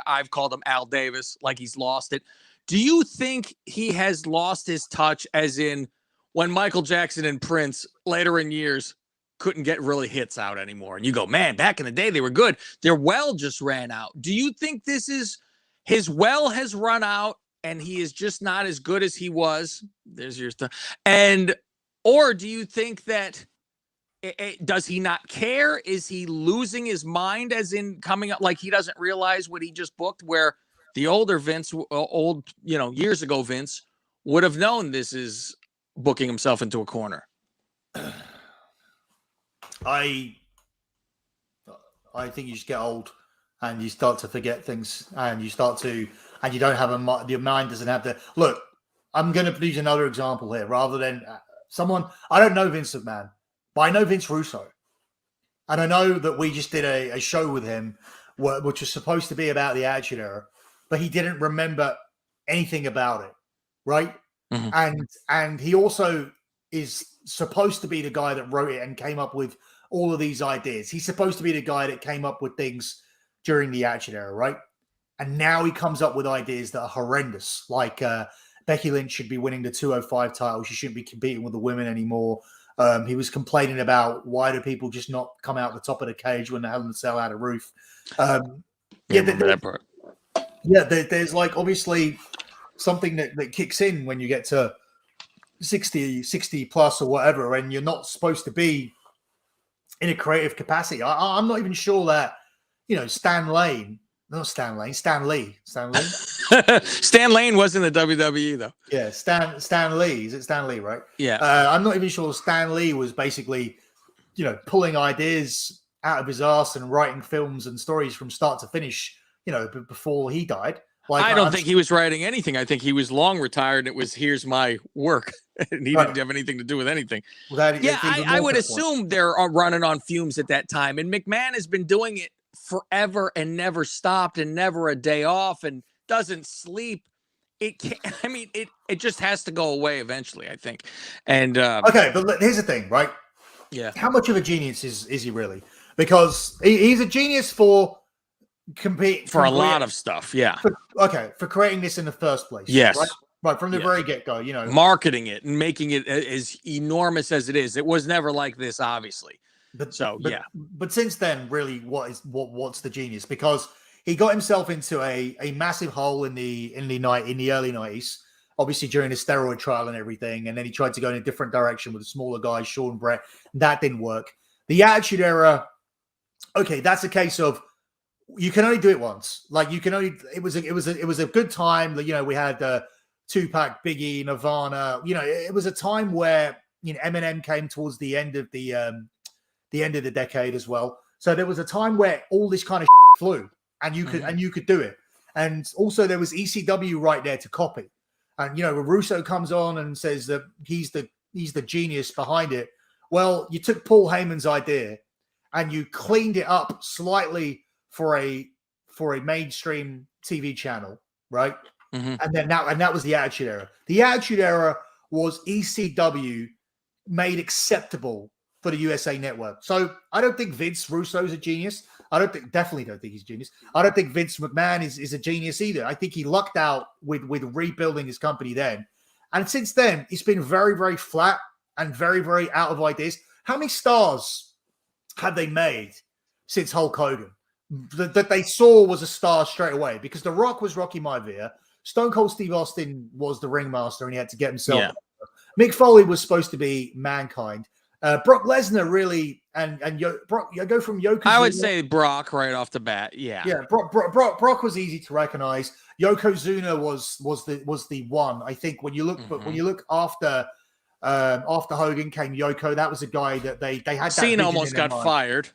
I've called him Al Davis, like he's lost it. Do you think he has lost his touch as in when Michael Jackson and Prince later in years couldn't get really hits out anymore? And you go, man, back in the day, they were good. Their well just ran out. Do you think this is his well has run out and he is just not as good as he was? There's your stuff. Or do you think that does he not care? Is he losing his mind as in coming up like he doesn't realize what he just booked, where the older Vince, years ago Vince would have known this is booking himself into a corner? I think you just get old and you start to forget things and you don't have your mind doesn't have the look. I'm going to use another example here rather than someone. I don't know Vince McMahon, but I know Vince Russo. And I know that we just did a show with him, which was supposed to be about the Attitude Era, but he didn't remember anything about it, right? Mm-hmm. And he also is supposed to be the guy that wrote it and came up with all of these ideas. He's supposed to be the guy that came up with things during the Attitude Era, right? And now he comes up with ideas that are horrendous, like Becky Lynch should be winning the 205 title. She shouldn't be competing with the women anymore. He was complaining about why do people just not come out the top of the cage when the Hell in a Cell had a roof. That part. Yeah, there's like obviously something that kicks in when you get to 60 plus or whatever, and you're not supposed to be in a creative capacity. I'm not even sure that, Stan Lee. Stan Lane was in the WWE though. Yeah, Stan Lee. Is it Stan Lee, right? Yeah. I'm not even sure Stan Lee was basically, pulling ideas out of his ass and writing films and stories from start to finish, before he died. Like, I don't think he was writing anything. I think he was long retired and it was, here's my work. And he didn't have anything to do with anything. Well, I would assume they're running on fumes at that time. And McMahon has been doing it forever and never stopped and never a day off and doesn't sleep. It can't, I mean, it just has to go away eventually, I think. And okay, but here's the thing, right? Yeah. How much of a genius is he really? Because he's a genius for a lot of stuff. Yeah. For creating this in the first place. Yes. Right from the very get-go, you know. Marketing it and making it as enormous as it is. It was never like this, obviously. But since then, really, what's the genius? Because he got himself into a massive hole in the early 90s, obviously during the steroid trial and everything, and then he tried to go in a different direction with the smaller guys, Shawn Brett. That didn't work. The Attitude Era, okay, that's a case of you can only do it once. Like you can only. It was a good time. You know, we had Tupac, Biggie, Nirvana. You know, it was a time where Eminem came towards the end of the end of the decade as well. So there was a time where all this kind of flew, and you could do it. And also there was ECW right there to copy. And when Russo comes on and says that he's the genius behind it. Well, you took Paul Heyman's idea and you cleaned it up slightly for a mainstream TV channel, right? Mm-hmm. And that was the Attitude Era. The Attitude Era was ECW made acceptable for the USA Network. So I don't think Vince Russo's a genius. Definitely don't think he's a genius. I don't think Vince McMahon is a genius either. I think he lucked out with rebuilding his company then. And since then, it's been very, very flat and very, very out of ideas. How many stars have they made since Hulk Hogan that they saw was a star straight away? Because The Rock was Rocky Maivia. Stone Cold Steve Austin was the ringmaster and he had to get himself. Yeah. Mick Foley was supposed to be Mankind. Brock Lesnar really, and Brock, you go from Yokozuna. I would say Brock right off the bat. Yeah. Brock was easy to recognize. Yokozuna was the one. I think when you look, but when you look after Hogan came Yoko, that was a guy that they had. Cena almost got fired.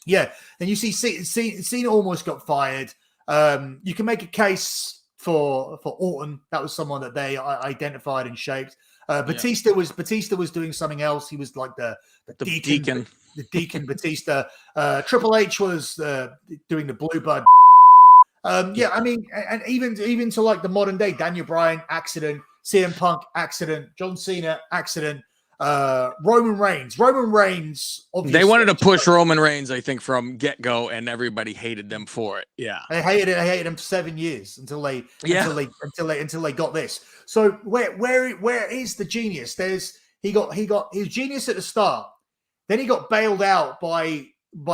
Yeah, then you see Cena almost got fired. You can make a case for Orton. That was someone that they identified and shaped. Batista was doing something else. He was like the deacon. The deacon Batista. Triple H was doing the Bluebird. I mean, and even to like the modern day, Daniel Bryan accident, CM Punk accident, John Cena accident, Roman Reigns. Obviously, they wanted to push Roman Reigns, I think, from get go, and everybody hated them for it. Yeah, they hated him for 7 years until they got this. So where is the genius? He was genius at the start, then he got bailed out by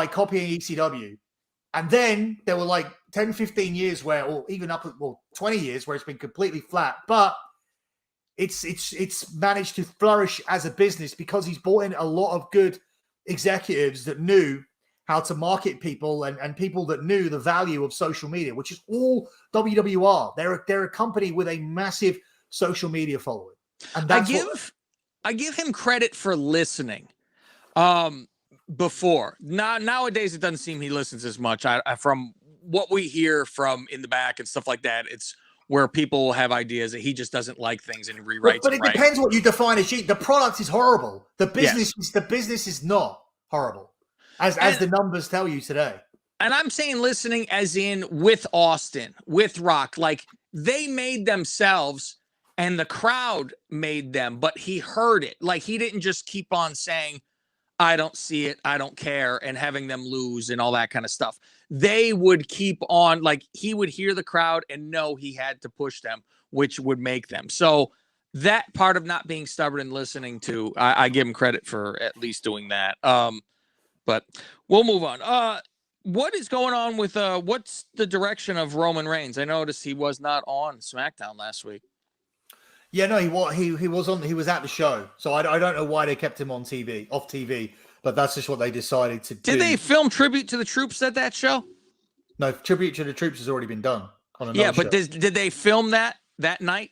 copying ECW, and then there were like 10, 15 years or even 20 years where it's been completely flat, but it's managed to flourish as a business because he's brought in a lot of good executives that knew how to market people and people that knew the value of social media, which is all WWR. They're a company with a massive social media following. And I give him credit for listening. Before nowadays, it doesn't seem he listens as much. I from what we hear from in the back and stuff like that, it's where people will have ideas that he just doesn't like things and rewrites. But it depends what you define as genius. The product is horrible. The business is not horrible, as the numbers tell you today. And I'm saying listening as in with Austin, with Rock, like they made themselves and the crowd made them, but he heard it. Like he didn't just keep on saying, I don't see it, I don't care, and having them lose and all that kind of stuff. They would keep on, like he would hear the crowd and know he had to push them, which would make them. So that part of not being stubborn and listening to, I give him credit for at least doing that. But we'll move on. What is going on with what's the direction of Roman Reigns? I noticed he was not on SmackDown last week. Yeah, no, he was at the show. So I don't know why they kept him on TV, off TV, but that's just what they decided to do. Did they film Tribute to the Troops at that show? No, Tribute to the Troops has already been done on another show. But did they film that night?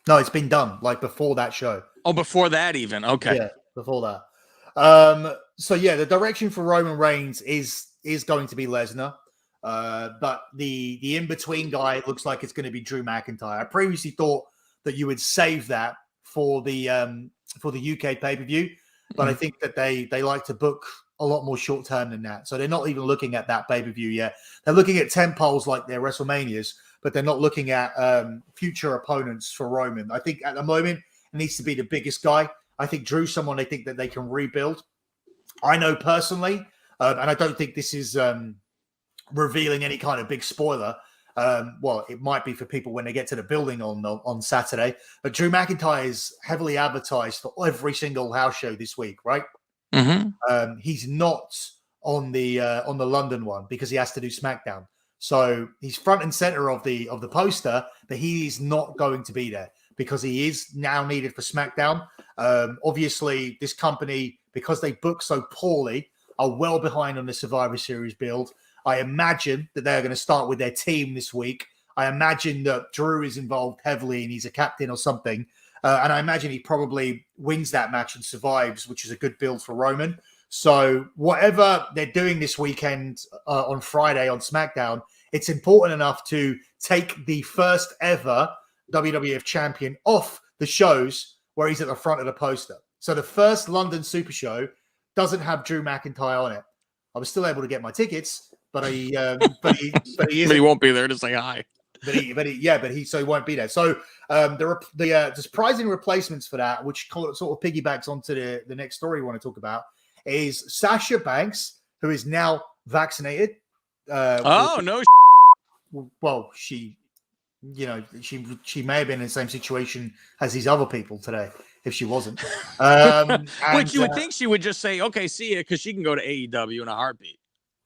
No, it's been done like before that show. Oh, before that even. Okay. Yeah, before that. So yeah, the direction for Roman Reigns is going to be Lesnar. But the in-between guy looks like it's going to be Drew McIntyre. I previously thought that you would save that for the UK pay-per-view, but I think that they like to book a lot more short term than that. So they're not even looking at that pay-per-view yet. They're looking at 10 polls like their WrestleManias, but they're not looking at future opponents for Roman. I think at the moment it needs to be the biggest guy. I think Drew's someone they think that they can rebuild. I know personally, and I don't think this is revealing any kind of big spoiler. Well, it might be for people when they get to the building on Saturday, but Drew McIntyre is heavily advertised for every single house show this week, right? Mm-hmm. He's not on the London one because he has to do SmackDown. So he's front and center of the poster, but he is not going to be there because he is now needed for SmackDown. Obviously, this company, because they book so poorly, are well behind on the Survivor Series build. I imagine that they're going to start with their team this week. I imagine that Drew is involved heavily and he's a captain or something. And I imagine he probably wins that match and survives, which is a good build for Roman. So whatever they're doing this weekend on Friday on SmackDown, it's important enough to take the first ever WWF champion off the shows where he's at the front of the poster. So the first London Super Show doesn't have Drew McIntyre on it. I was still able to get my tickets, but he won't be there to say hi. So he won't be there. So the surprising replacements for that, which sort of piggybacks onto the next story we want to talk about, is Sasha Banks, who is now vaccinated. No. Well, she may have been in the same situation as these other people today if she wasn't. Which you would think she would just say, okay, see ya, because she can go to AEW in a heartbeat.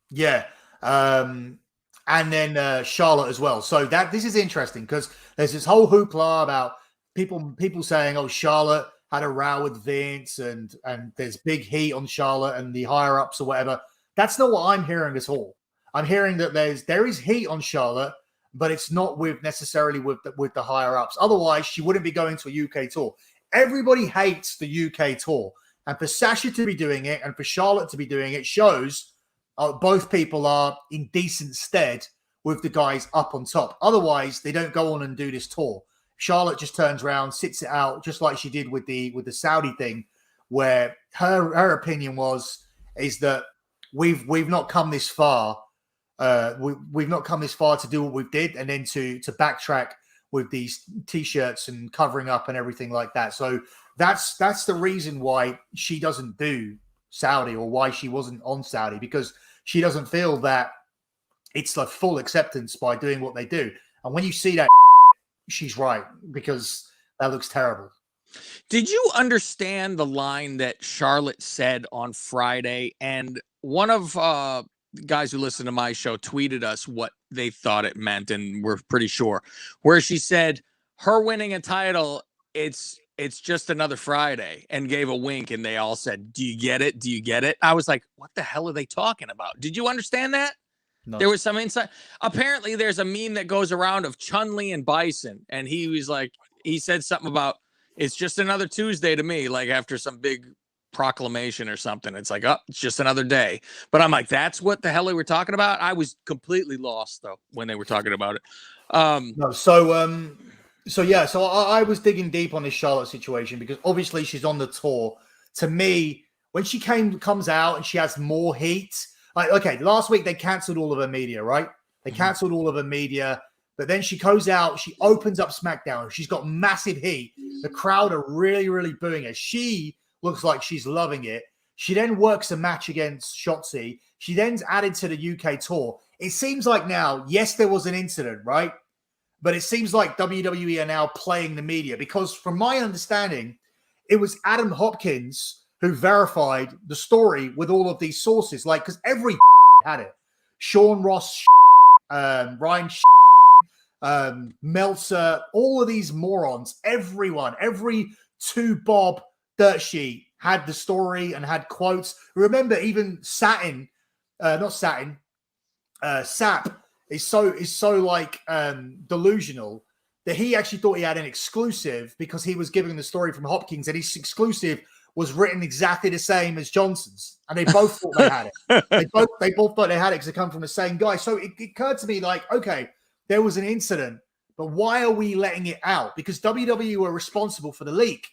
Yeah. And then Charlotte as well. So this is interesting because there's this whole hoopla about people saying, oh, Charlotte had a row with Vince and there's big heat on Charlotte and the higher ups or whatever. That's not what I'm hearing at all. I'm hearing that there is heat on Charlotte, but it's not necessarily with the higher ups. Otherwise, she wouldn't be going to a UK tour. Everybody hates the UK tour. And for Sasha to be doing it and for Charlotte to be doing it shows both people are in decent stead with the guys up on top. Otherwise, they don't go on and do this tour. Charlotte just turns around, sits it out, just like she did with the Saudi thing, where her opinion is that we've not come this far. We've not come this far to do what we did, and then to backtrack with these T-shirts and covering up and everything like that. So that's the reason why she doesn't do Saudi, or why she wasn't on Saudi, because she doesn't feel that it's the full acceptance by doing what they do. And when you see that, she's right, because that looks terrible. Did you understand the line that Charlotte said on Friday? And one of guys who listen to my show tweeted us what they thought it meant, and we're pretty sure, where she said her winning a title, it's just another Friday, and gave a wink, and they all said, do you get it? Do you get it? I was like, what the hell are they talking about? Did you understand that? No. There was some insight. Apparently there's a meme that goes around of Chun-Li and Bison, and he said something about, it's just another Tuesday to me, like after some big proclamation or something. It's like, oh, it's just another day. But I'm like, that's what the hell they were talking about? I was completely lost though when they were talking about it. So I was digging deep on this Charlotte situation because obviously she's on the tour. To me, when she comes out and she has more heat, like, okay, last week they canceled all of her media, right? They canceled all of her media, but then she goes out, she opens up SmackDown. She's got massive heat. The crowd are really, really booing her. She looks like she's loving it. She then works a match against Shotzi. She then's added to the UK tour. It seems like now, yes, there was an incident, right? But it seems like WWE are now playing the media, because from my understanding, it was Adam Hopkins who verified the story with all of these sources. Like, because every had it. Sean Ross, Ryan, Meltzer, all of these morons, everyone, every two Bob dirt sheet had the story and had quotes. Remember, even Sap is so like delusional that he actually thought he had an exclusive because he was giving the story from Hopkins, and his exclusive was written exactly the same as Johnson's, and they both thought they had it. They both thought they had it because it come from the same guy. So it occurred to me, like, okay, there was an incident, but why are we letting it out? Because WWE were responsible for the leak.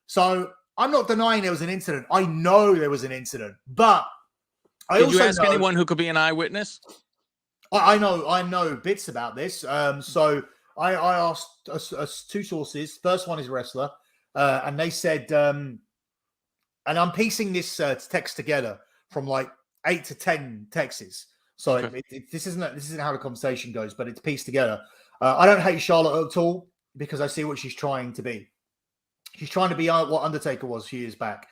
So I'm not denying there was an incident. I know there was an incident, but Did you ask anyone who could be an eyewitness? I know bits about this. So I asked us two sources. First one is wrestler, and they said, and I'm piecing this text together from like 8 to 10 texts. So Okay. this isn't how the conversation goes, but it's pieced together. I don't hate Charlotte at all because I see what she's trying to be. She's trying to be what Undertaker was a few years back.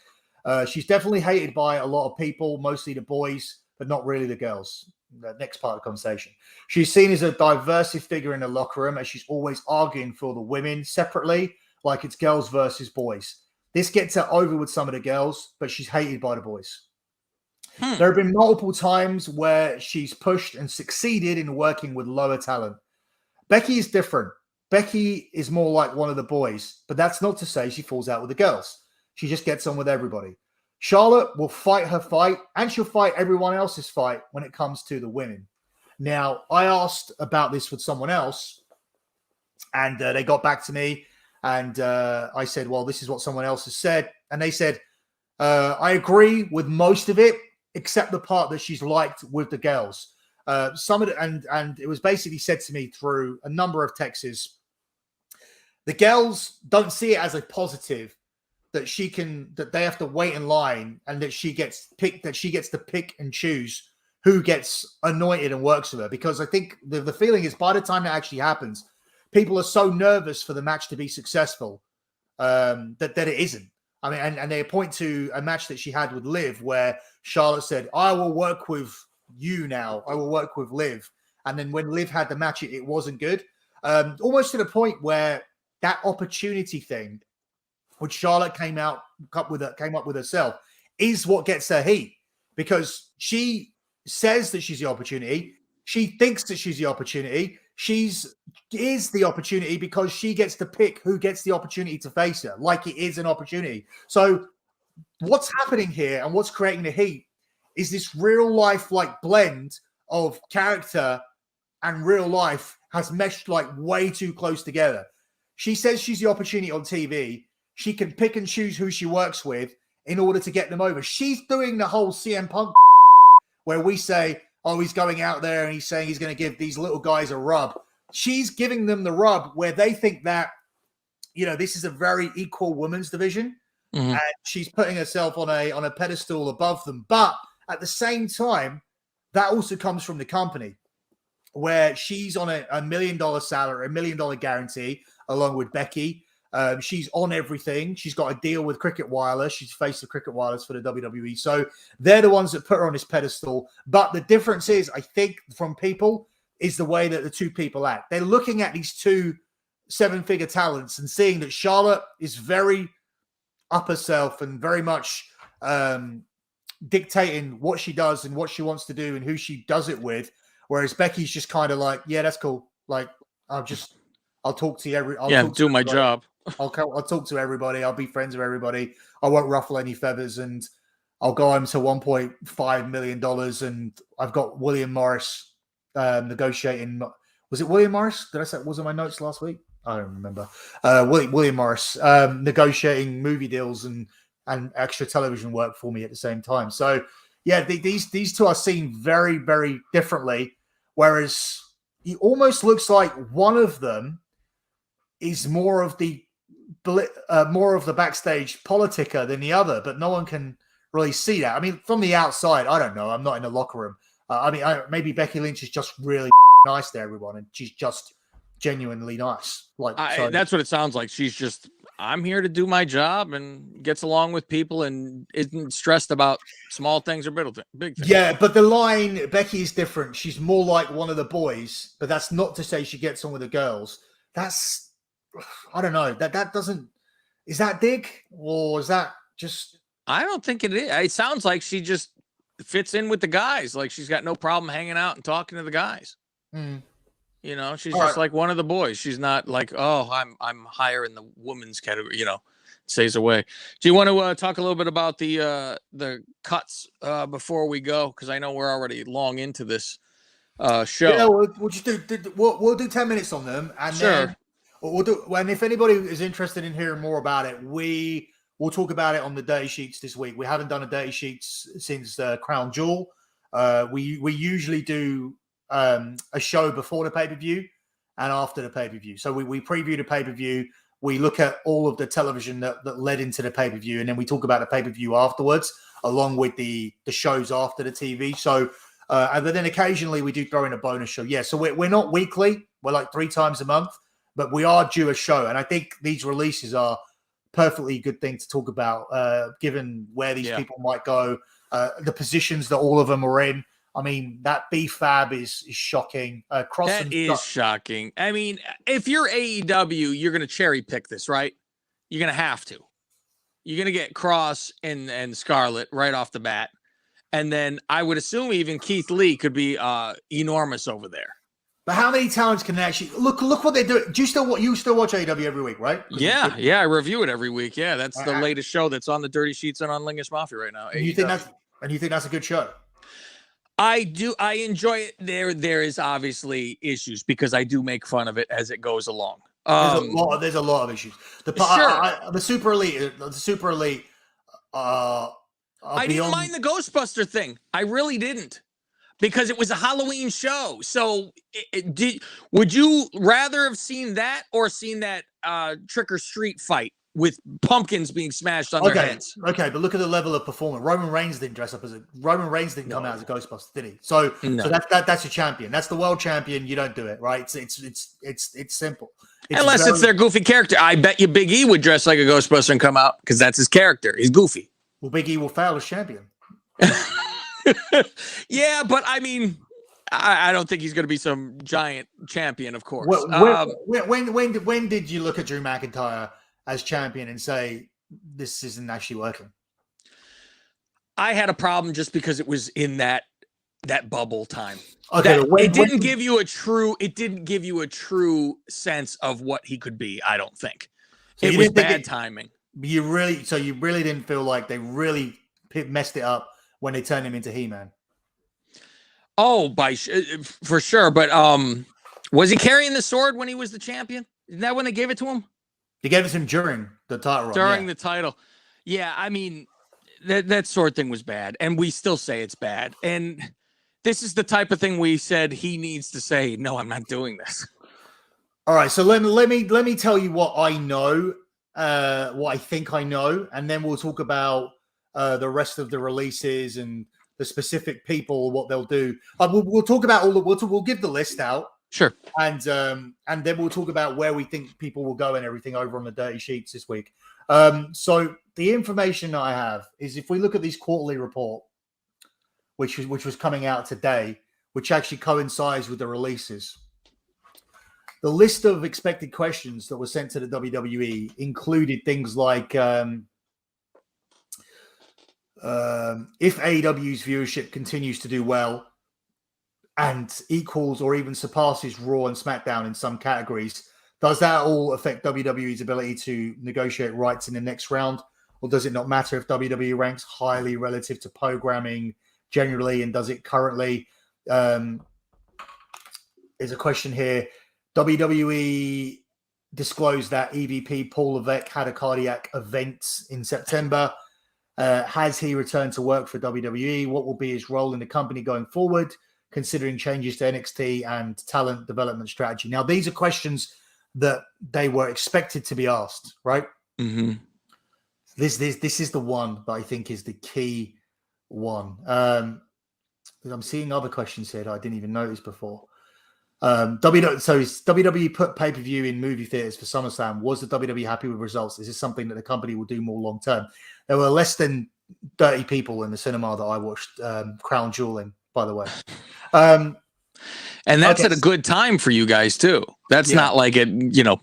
She's definitely hated by a lot of people, mostly the boys, but not really the girls. The next part of the conversation. She's seen as a divisive figure in the locker room as she's always arguing for the women separately, like it's girls versus boys. This gets her over with some of the girls, but she's hated by the boys. There have been multiple times where she's pushed and succeeded in working with lower talent. Becky is different. Becky is more like one of the boys, but that's not to say she falls out with the girls. She just gets on with everybody. Charlotte will fight her fight, and she'll fight everyone else's fight when it comes to the women. Now, I asked about this with someone else, and they got back to me, and I said, well, this is what someone else has said. And they said, I agree with most of it, except the part that she's liked with the girls. Some of it, and it was basically said to me through a number of texts. The girls don't see it as a positive that they have to wait in line and that she gets to pick and choose who gets anointed and works with her. Because I think the feeling is by the time that actually happens, people are so nervous for the match to be successful that it isn't. I mean, and they point to a match that she had with Liv where Charlotte said, I will work with you now. I will work with Liv. And then when Liv had the match, it wasn't good. Almost to the point where that opportunity thing, which Charlotte came up with herself, is what gets her heat. Because she says that she's the opportunity. She thinks that she's the opportunity. Is the opportunity because she gets to pick who gets the opportunity to face her, like it is an opportunity. So what's happening here and what's creating the heat is this real life like blend of character and real life has meshed like way too close together. She says she's the opportunity on TV. She can pick and choose who she works with in order to get them over. She's doing the whole CM Punk where we say, oh, he's going out there and he's saying he's going to give these little guys a rub. She's giving them the rub where they think that, this is a very equal women's division. Mm-hmm. And she's putting herself on a pedestal above them. But at the same time, that also comes from the company where she's on a $1 million salary, $1 million guarantee, along with Becky. She's on everything. She's got a deal with Cricket Wireless. She's face of Cricket Wireless for the WWE. So they're the ones that put her on this pedestal. But the difference is, I think, from people, is the way that the two people act. They're looking at these two 7-figure talents and seeing that Charlotte is very up herself and very much dictating what she does and what she wants to do and who she does it with. Whereas Becky's just kind of like, yeah, that's cool. Like, I'll talk to you do my job. I'll talk to everybody. I'll be friends with everybody. I won't ruffle any feathers, and I'll go home to $1.5 million. And I've got William Morris negotiating. Was it William Morris? Did I say was in my notes last week? I don't remember. William Morris negotiating movie deals and extra television work for me at the same time. So yeah, these two are seen very, very differently. Whereas it almost looks like one of them is more of the backstage politica than the other, but no one can really see that. I mean, from the outside, I don't know. I'm not in the locker room. Maybe Becky Lynch is just really nice to everyone, and she's just genuinely nice. That's what it sounds like. She's just, I'm here to do my job, and gets along with people and isn't stressed about small things or big things. Yeah, but the line, Becky is different. She's more like one of the boys, but that's not to say she gets on with the girls. That's, I don't know. That doesn't, is that dig or is that just? I don't think it is. It sounds like she just fits in with the guys. Like she's got no problem hanging out and talking to the guys. Mm. She's just like one of the boys. She's not like, oh, I'm higher in the women's category. Stays away. Do you want to talk a little bit about the cuts before we go? Because I know we're already long into this show. Yeah, we'll just we'll do 10 minutes on them, and sure. Then we'll do. When if anybody is interested in hearing more about it, we'll talk about it on the dirty sheets this week. We haven't done a dirty sheets since Crown Jewel. We usually do a show before the pay-per-view and after the pay-per-view. So we preview the pay-per-view. We look at all of the television that led into the pay-per-view, and then we talk about the pay-per-view afterwards, along with the shows after the TV. So, and then occasionally we do throw in a bonus show. Yeah, so we're not weekly. We're like 3 times a month, but we are due a show. And I think these releases are perfectly good thing to talk about, given where these people might go, the positions that all of them are in. I mean, that B-Fab is shocking. That is shocking. I mean, if you're AEW, you're going to cherry pick this, right? You're going to have to. You're going to get Cross and Scarlett right off the bat. And then I would assume even Keith Lee could be enormous over there. But how many talents can they actually look what they do? Do you still watch AEW every week, right? Yeah, I review it every week. Yeah, that's the latest show that's on the Dirty Sheets and on Lingus Mafia right now. And you think that's a good show? I do. I enjoy it. There is obviously issues because I do make fun of it as it goes along. There's a lot of issues. The Super Elite. I didn't mind the Ghostbuster thing. I really didn't, because it was a Halloween show. So, would you rather have seen that or seen that trick or treat fight with pumpkins being smashed on their heads? Okay, but look at the level of performance. Roman Reigns didn't dress up as Roman Reigns didn't come out as a Ghostbuster, did he? So that's a champion. That's the world champion. You don't do it, right? It's simple. Unless it's their goofy character. I bet you Big E would dress like a Ghostbuster and come out because that's his character. He's goofy. Well, Big E will fail as champion. Yeah, but I mean, I don't think he's going to be some giant champion, of course. When did you look at Drew McIntyre as champion and say, this isn't actually working? I had a problem just because it was in that bubble time. Okay, it didn't give you a true sense of what he could be, I don't think. So it was bad timing. You really didn't feel like they really messed it up when they turned him into He-Man? Oh, for sure. But was he carrying the sword when he was the champion? Isn't that when they gave it to him? They gave it to him during the title run. During the title. Yeah, I mean, that sword thing was bad. And we still say it's bad. And this is the type of thing we said he needs to say, no, I'm not doing this. All right, so let me tell you what I know, what I think I know, and then we'll talk about the rest of the releases and the specific people, what they'll do. We'll talk about we'll give the list out. Sure. And then we'll talk about where we think people will go and everything over on the Dirty Sheets this week. So the information I have is, if we look at this quarterly report, which was coming out today, which actually coincides with the releases, the list of expected questions that were sent to the WWE included things like if AEW's viewership continues to do well and equals or even surpasses Raw and SmackDown in some categories, does that all affect WWE's ability to negotiate rights in the next round? Or does it not matter if WWE ranks highly relative to programming generally, and does it currently? There's a question here. WWE disclosed that EVP Paul Levesque had a cardiac event in September. Has he returned to work for WWE? What will be his role in the company going forward, considering changes to NXT and talent development strategy? Now, these are questions that they were expected to be asked, right? Mm-hmm. This is the one that I think is the key one. I'm seeing other questions here that I didn't even notice before. WWE put pay-per-view in movie theaters for SummerSlam. Was the WWE happy with results? Is this something that the company will do more long-term? There were less than 30 people in the cinema that I watched Crown Jewel in, by the way. And that's at a good time for you guys too. That's not like at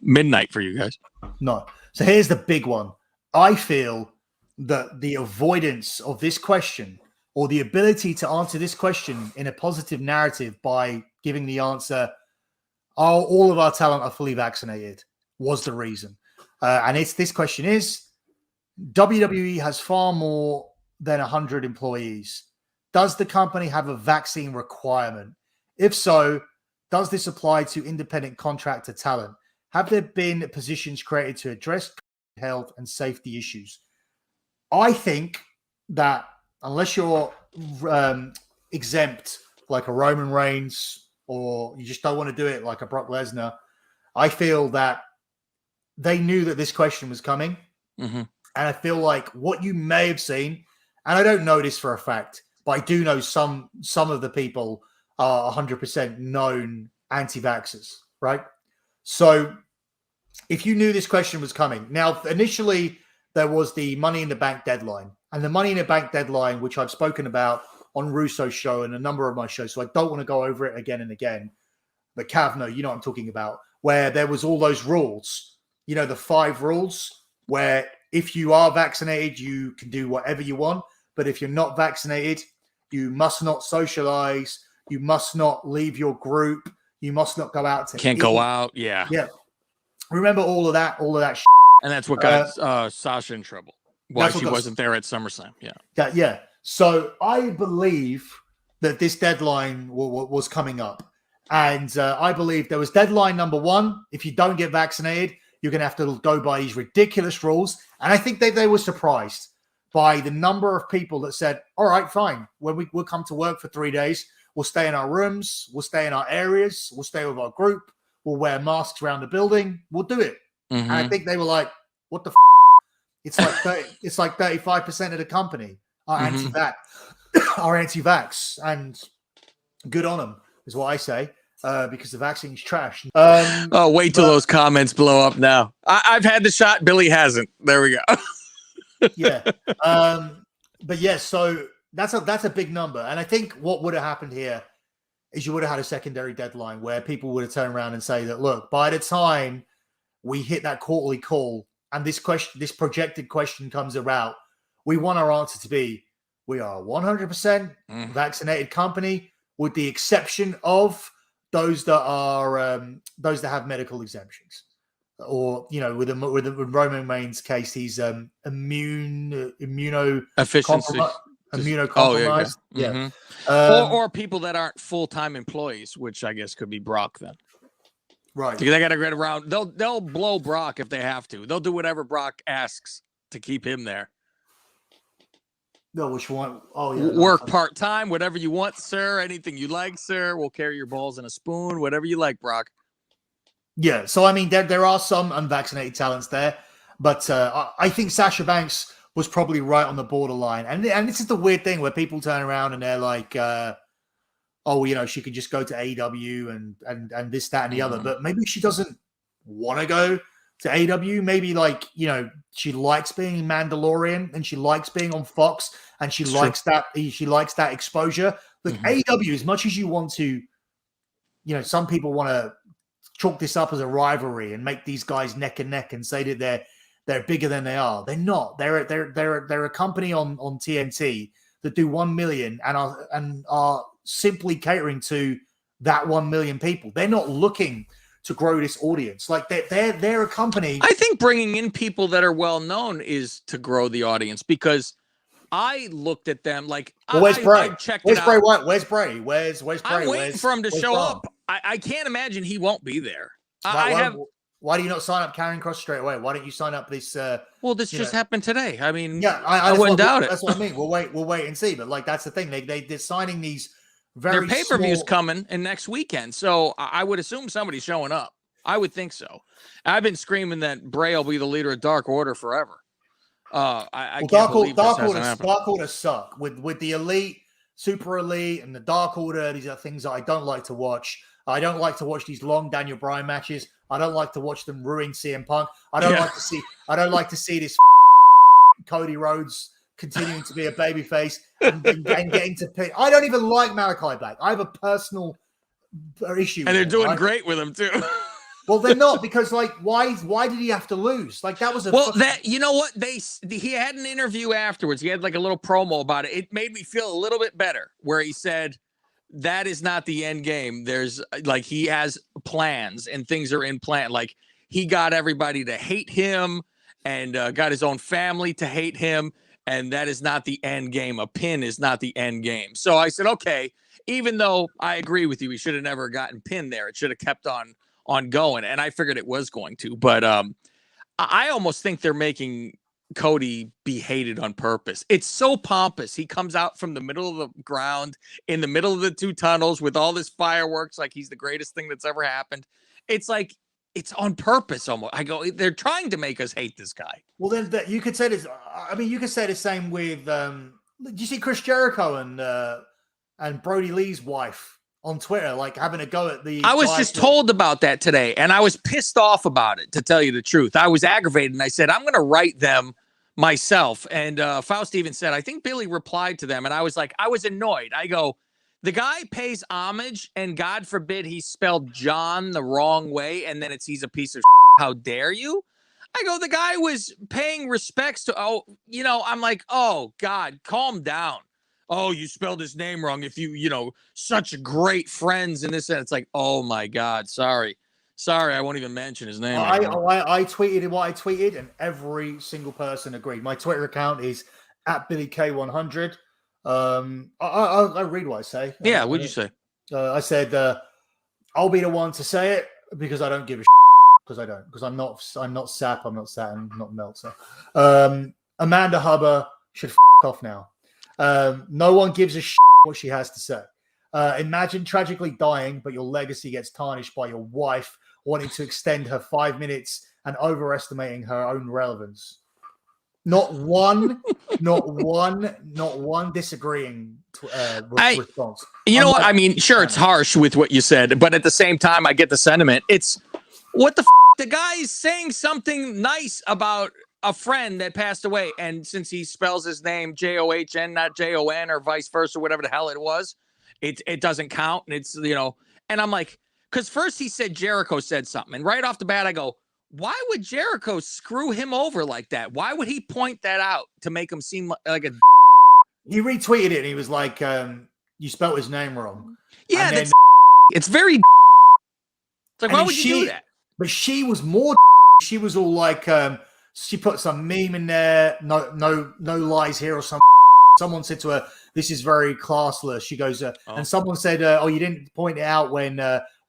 midnight for you guys. No. So here's the big one. I feel that the avoidance of this question, or the ability to answer this question in a positive narrative by giving the answer, all of our talent are fully vaccinated, was the reason. And this question is, WWE has far more than 100 employees. Does the company have a vaccine requirement? If so, does this apply to independent contractor talent? Have there been positions created to address health and safety issues? I think that unless you're exempt like a Roman Reigns, or you just don't want to do it like a Brock Lesnar. I feel that they knew that this question was coming. Mm-hmm. And I feel like what you may have seen, and I don't know this for a fact, but I do know some of the people are 100% known anti-vaxxers, right? So if you knew this question was coming, now initially there was the Money in the Bank deadline, and the Money in the Bank deadline, which I've spoken about on Russo's show and a number of my shows, so I don't want to go over it again and again. But Cav, no, you know what I'm talking about, where there was all those rules, you know, the 5 rules, where if you are vaccinated, you can do whatever you want. But if you're not vaccinated, you must not socialize. You must not leave your group. You must not go out to Can't eat. go out. Yeah. Yeah. Remember all of that shit. And that's what got Sasha in trouble. Why she wasn't there at SummerSlam. Yeah. Yeah. So I believe that this deadline was coming up. And I believe there was deadline number 1. If you don't get vaccinated, you're going to have to go by these ridiculous rules. And I think they were surprised by the number of people that said, all right, fine. When we'll come to work for 3 days, we'll stay in our rooms, we'll stay in our areas, we'll stay with our group, we'll wear masks around the building, we'll do it. Mm-hmm. And I think they were like, what the It's like 35% of the company are anti-vax, and good on them is what I say. Because the vaccine's trash. Wait till those comments blow up now. I've had the shot. Billy hasn't. There we go. Yeah. But yeah, so that's a big number. And I think what would have happened here is you would have had a secondary deadline where people would have turned around and say that, look, by the time we hit that quarterly call and this projected question comes about, we want our answer to be, we are a 100% vaccinated company with the exception of those that have medical exemptions, or with Roman Reigns' case, he's immunocompromised. Yeah. Mm-hmm. Or people that aren't full-time employees, which I guess could be Brock then. Right. Because they got to get around. They'll blow Brock if they have to. They'll do whatever Brock asks to keep him there. No, which one? Oh, yeah. Work part-time, whatever you want, sir. Anything you like, sir. We'll carry your balls in a spoon, whatever you like, Brock. Yeah, so, I mean, there are some unvaccinated talents there, but I think Sasha Banks was probably right on the borderline. And this is the weird thing where people turn around and they're like, she could just go to AEW and this, that, and the other. But maybe she doesn't want to go to AEW. Maybe she likes being Mandalorian and she likes being on Fox and she likes that exposure. Look, AEW, as much as you want to, some people want to chalk this up as a rivalry and make these guys neck and neck and say that they're bigger than they are. They're not. They're a company on TNT that do 1 million and are simply catering to that 1 million people. They're not looking to grow this audience. Like they're a company. I think bringing in people that are well known is to grow the audience, because I looked at them like, where's Bray? I checked where's it Bray out. White? Where's Bray? Where's Bray? I'm waiting for him to show up. I can't imagine he won't be there. Why do you not sign up Karrion Kross straight away? Why don't you sign up this? This just happened today. I mean, I wouldn't doubt it. That's what I mean. We'll wait and see. But that's the thing. They're signing these their pay-per-view's coming in next weekend, so I would assume somebody's showing up. I would think so. I've been screaming that Bray will be the leader of Dark Order forever. I can't believe this hasn't happened. Dark Order suck with the Elite, Super Elite, and the Dark Order. These are things that I don't like to watch. I don't like to watch these long Daniel Bryan matches. I don't like to watch them ruin CM Punk. I don't like to see this Cody Rhodes continuing to be a babyface and getting to pick. I don't even like Malachi Black. I have a personal issue. And they're doing great with him too. Well, they're not, because why did he have to lose? That was you know what? He had an interview afterwards. He had a little promo about it. It made me feel a little bit better, where he said that is not the end game. There's he has plans and things are in plan. He got everybody to hate him and got his own family to hate him. And that is not the end game. A pin is not the end game. So I said, okay, even though I agree with you, he should have never gotten pinned there. It should have kept on going. And I figured it was going to. But I almost think they're making Cody be hated on purpose. It's so pompous. He comes out from the middle of the ground in the middle of the two tunnels with all this fireworks, like he's the greatest thing that's ever happened. It's like it's on purpose almost. I go, they're trying to make us hate this guy. Well, then you could say this. I mean, you could say the same with. Did you see Chris Jericho and Brodie Lee's wife on Twitter, like having a go at the? I was just told about that today, and I was pissed off about it. To tell you the truth, I was aggravated, and I said I'm going to write them myself. And Faust even said, I think Billy replied to them, and I was like, I was annoyed. I go, the guy pays homage, and God forbid he spelled John the wrong way, and then he's a piece of shit. How dare you? I go, the guy was paying respects to, I'm like, oh, God, calm down. Oh, you spelled his name wrong. If such great friends and this, and it's like, oh, my God, sorry, I won't even mention his name. I tweeted what I tweeted, and every single person agreed. My Twitter account is @BillyK100. I read what I say. Yeah, what'd you say? I said I'll be the one to say it because I don't give a because I don't because I'm not Sap, I'm not Saturn, I'm not Meltzer. Amanda Hubber should off now. No one gives a what she has to say. Imagine tragically dying, but your legacy gets tarnished by your wife wanting to extend her 5 minutes and overestimating her own relevance. Not one disagreeing response. You know what? I mean, sure, it's harsh with what you said, but at the same time, I get the sentiment. It's what the the guy is saying something nice about a friend that passed away, and since he spells his name John, not Jon, or vice versa, whatever the hell it was, it doesn't count. And it's and I'm like, because first he said Jericho said something, and right off the bat I go, why would Jericho screw him over like that? Why would he point that out to make him seem like a? He retweeted it. And he was like, "You spelled his name wrong." Yeah, then, it's very. It's like, why would you do that? But she was more. She was all like, she put some meme in there. No lies here or something. Someone said to her, "This is very classless." She goes, and someone said, "Oh, you didn't point it out when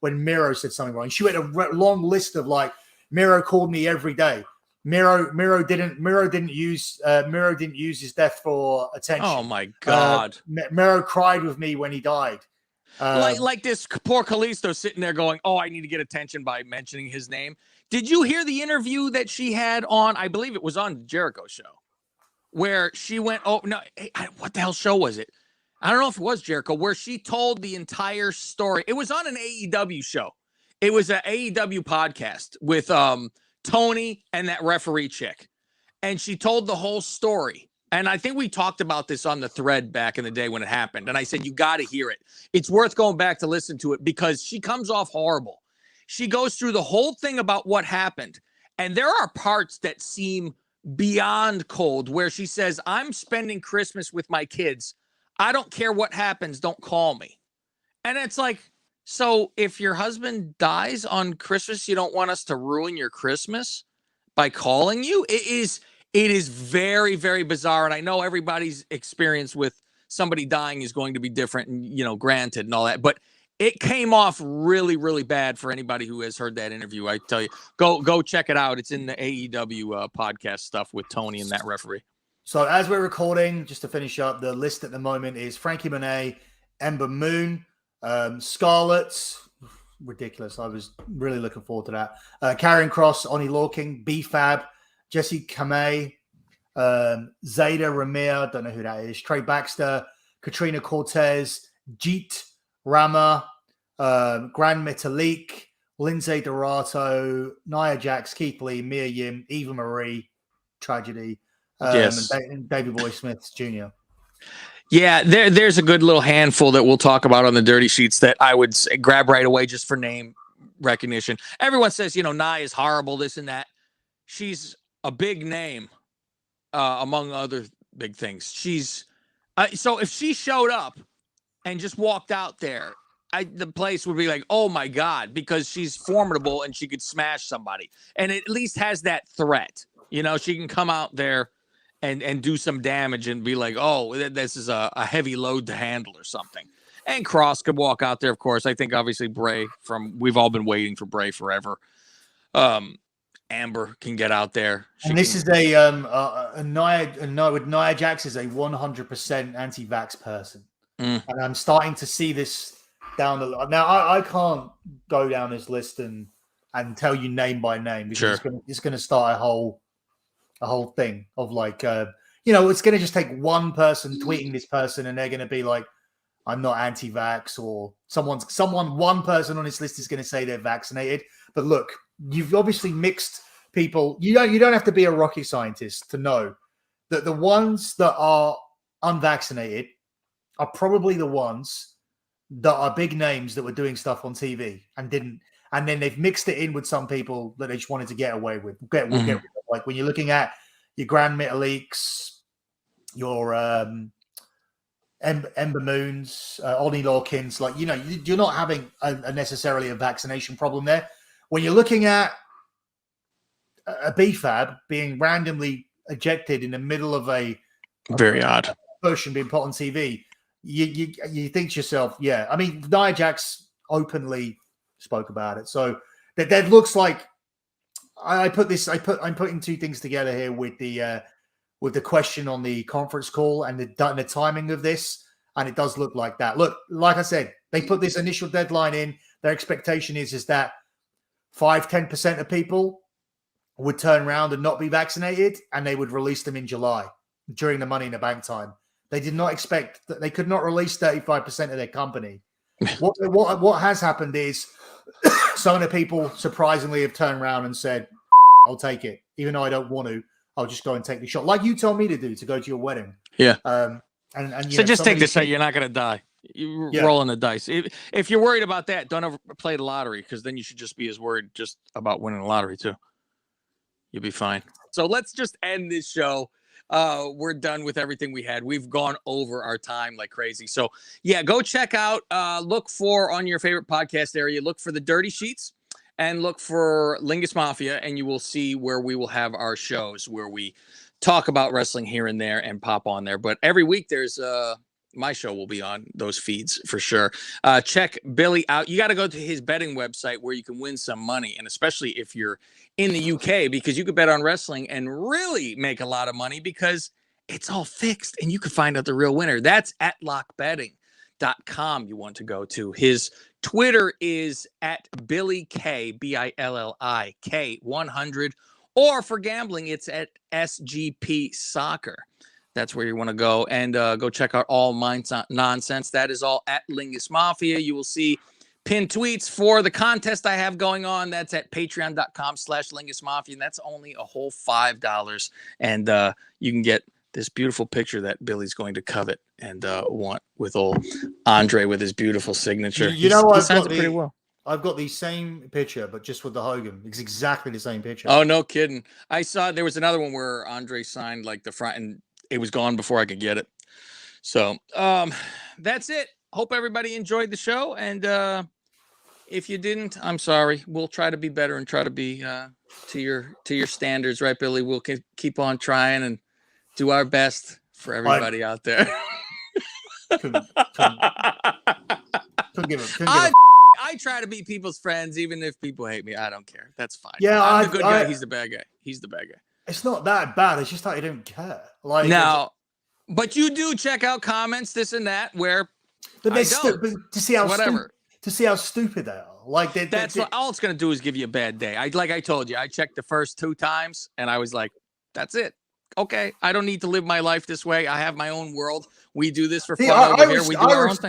Miro said something wrong." She went a long list of like. Miro called me every day. Miro didn't use his death for attention. Oh my God! Miro cried with me when he died. Like this poor Kalisto sitting there going, "Oh, I need to get attention by mentioning his name." Did you hear the interview that she had on? I believe it was on Jericho show, where she went, "Oh no, what the hell show was it? I don't know if it was Jericho." Where she told the entire story. It was on an AEW show. It was an AEW podcast with Tony and that referee chick. And she told the whole story. And I think we talked about this on the thread back in the day when it happened. And I said, you got to hear it. It's worth going back to listen to it because she comes off horrible. She goes through the whole thing about what happened. And there are parts that seem beyond cold where she says, I'm spending Christmas with my kids. I don't care what happens. Don't call me. And it's like, so if your husband dies on Christmas, you don't want us to ruin your Christmas by calling you? It is very, very bizarre. And I know everybody's experience with somebody dying is going to be different and, granted and all that. But it came off really, really bad for anybody who has heard that interview. I tell you, go check it out. It's in the AEW podcast stuff with Tony and that referee. So as we're recording, just to finish up, the list at the moment is Frankie Monet, Ember Moon, Scarlett, ridiculous. I was really looking forward to that. Karrion Kross, Oni Lorking, B-Fab, Jesse Kamei, Zayda Ramir, don't know who that is, Trey Baxter, Katrina Cortez, Jeet Rama, Grand Metalik, Lindsay Dorato, Nia Jax, Keith Lee, Mia Yim, Eva Marie, Tragedy, and David Boy Smith Jr. Yeah, there's a good little handful that we'll talk about on the Dirty Sheets that I would grab right away just for name recognition. Everyone says, Nia is horrible, this and that. She's a big name, among other big things. She's so if she showed up and just walked out there, the place would be like, oh my God, because she's formidable and she could smash somebody. And it at least has that threat. She can come out there and do some damage and be like, oh, this is a heavy load to handle or something. And Cross could walk out there, of course. I think obviously Bray we've all been waiting for Bray forever. Amber can get out there. And this is Nia Jax is a 100% anti-vax person. And I'm starting to see this down the line. Now, I can't go down this list and tell you name by name because it's going to start a whole thing of like, it's going to just take one person tweeting this person and they're going to be like, I'm not anti-vax, or one person on this list is going to say they're vaccinated. But look, you've obviously mixed people. You don't have to be a rocket scientist to know that the ones that are unvaccinated are probably the ones that are big names that were doing stuff on TV and didn't, and then they've mixed it in with some people that they just wanted to get away with. Get rid of. Like when you're looking at your Grand Metaliques, your Ember Moons, Ollie Lawkins, like you're not having necessarily a vaccination problem there. When you're looking at a BFAB being randomly ejected in the middle of a very odd push and being put on TV, you think to yourself, yeah. I mean, Nia Jax openly spoke about it, so that looks like I'm putting two things together here with the question on the conference call and the timing of this, and it does look like that. Look, like I said, they put this initial deadline in. Their expectation is that 5-10% of people would turn around and not be vaccinated, and they would release them in July during the Money in the Bank time. They did not expect that they could not release 35% of their company. What has happened is some of the people surprisingly have turned around and said, I'll take it. Even though I don't want to, I'll just go and take the shot. Like you told me to do to go to your wedding. Yeah. So just take this shot. You're not going to die. You're rolling the dice. If you're worried about that, don't ever play the lottery, because then you should just be as worried just about winning the lottery too. You'll be fine. So let's just end this show. We're done with everything we had. We've gone over our time like crazy. So yeah, go check out, look for on your favorite podcast area, look for the Dirty Sheets and look for Lingus Mafia, and you will see where we will have our shows where we talk about wrestling here and there and pop on there. But every week there's my show will be on those feeds for sure. Check Billy out. You got to go to his betting website where you can win some money, and especially if you're in the UK, because you could bet on wrestling and really make a lot of money because it's all fixed and you can find out the real winner. That's at lockbetting.com. You want to go to. His Twitter is at Billy K, BILLIK 100, or for gambling, it's at SGP Soccer. That's where you want to go, and go check out All Minds Nonsense. That is all at Lingus Mafia. You will see pinned tweets for the contest I have going on. That's at patreon.com/Lingus Mafia, and that's only a whole $5. And you can get this beautiful picture that Billy's going to covet and want with old Andre with his beautiful signature. He signs it pretty well. I've got the same picture, but just with the Hogan. It's exactly the same picture. Oh, no kidding. I saw there was another one where Andre signed like the front, and it was gone before I could get it. So that's it. Hope everybody enjoyed the show. And if you didn't, I'm sorry. We'll try to be better and try to be to your standards, right, Billy? We'll keep on trying and do our best for everybody out there. Couldn't give him. I try to be people's friends, even if people hate me. I don't care. That's fine. Yeah, I'm the good guy. He's the bad guy. He's the bad guy. It's not that bad. It's just that you don't care. Like now, but you do check out comments, this and that, where but they to see how whatever to see how stupid they are. Like that's what all it's gonna do is give you a bad day. I told you, I checked the first 2 times and I was like, that's it. Okay, I don't need to live my life this way. I have my own world. We do this for fun over here. We do our own thing.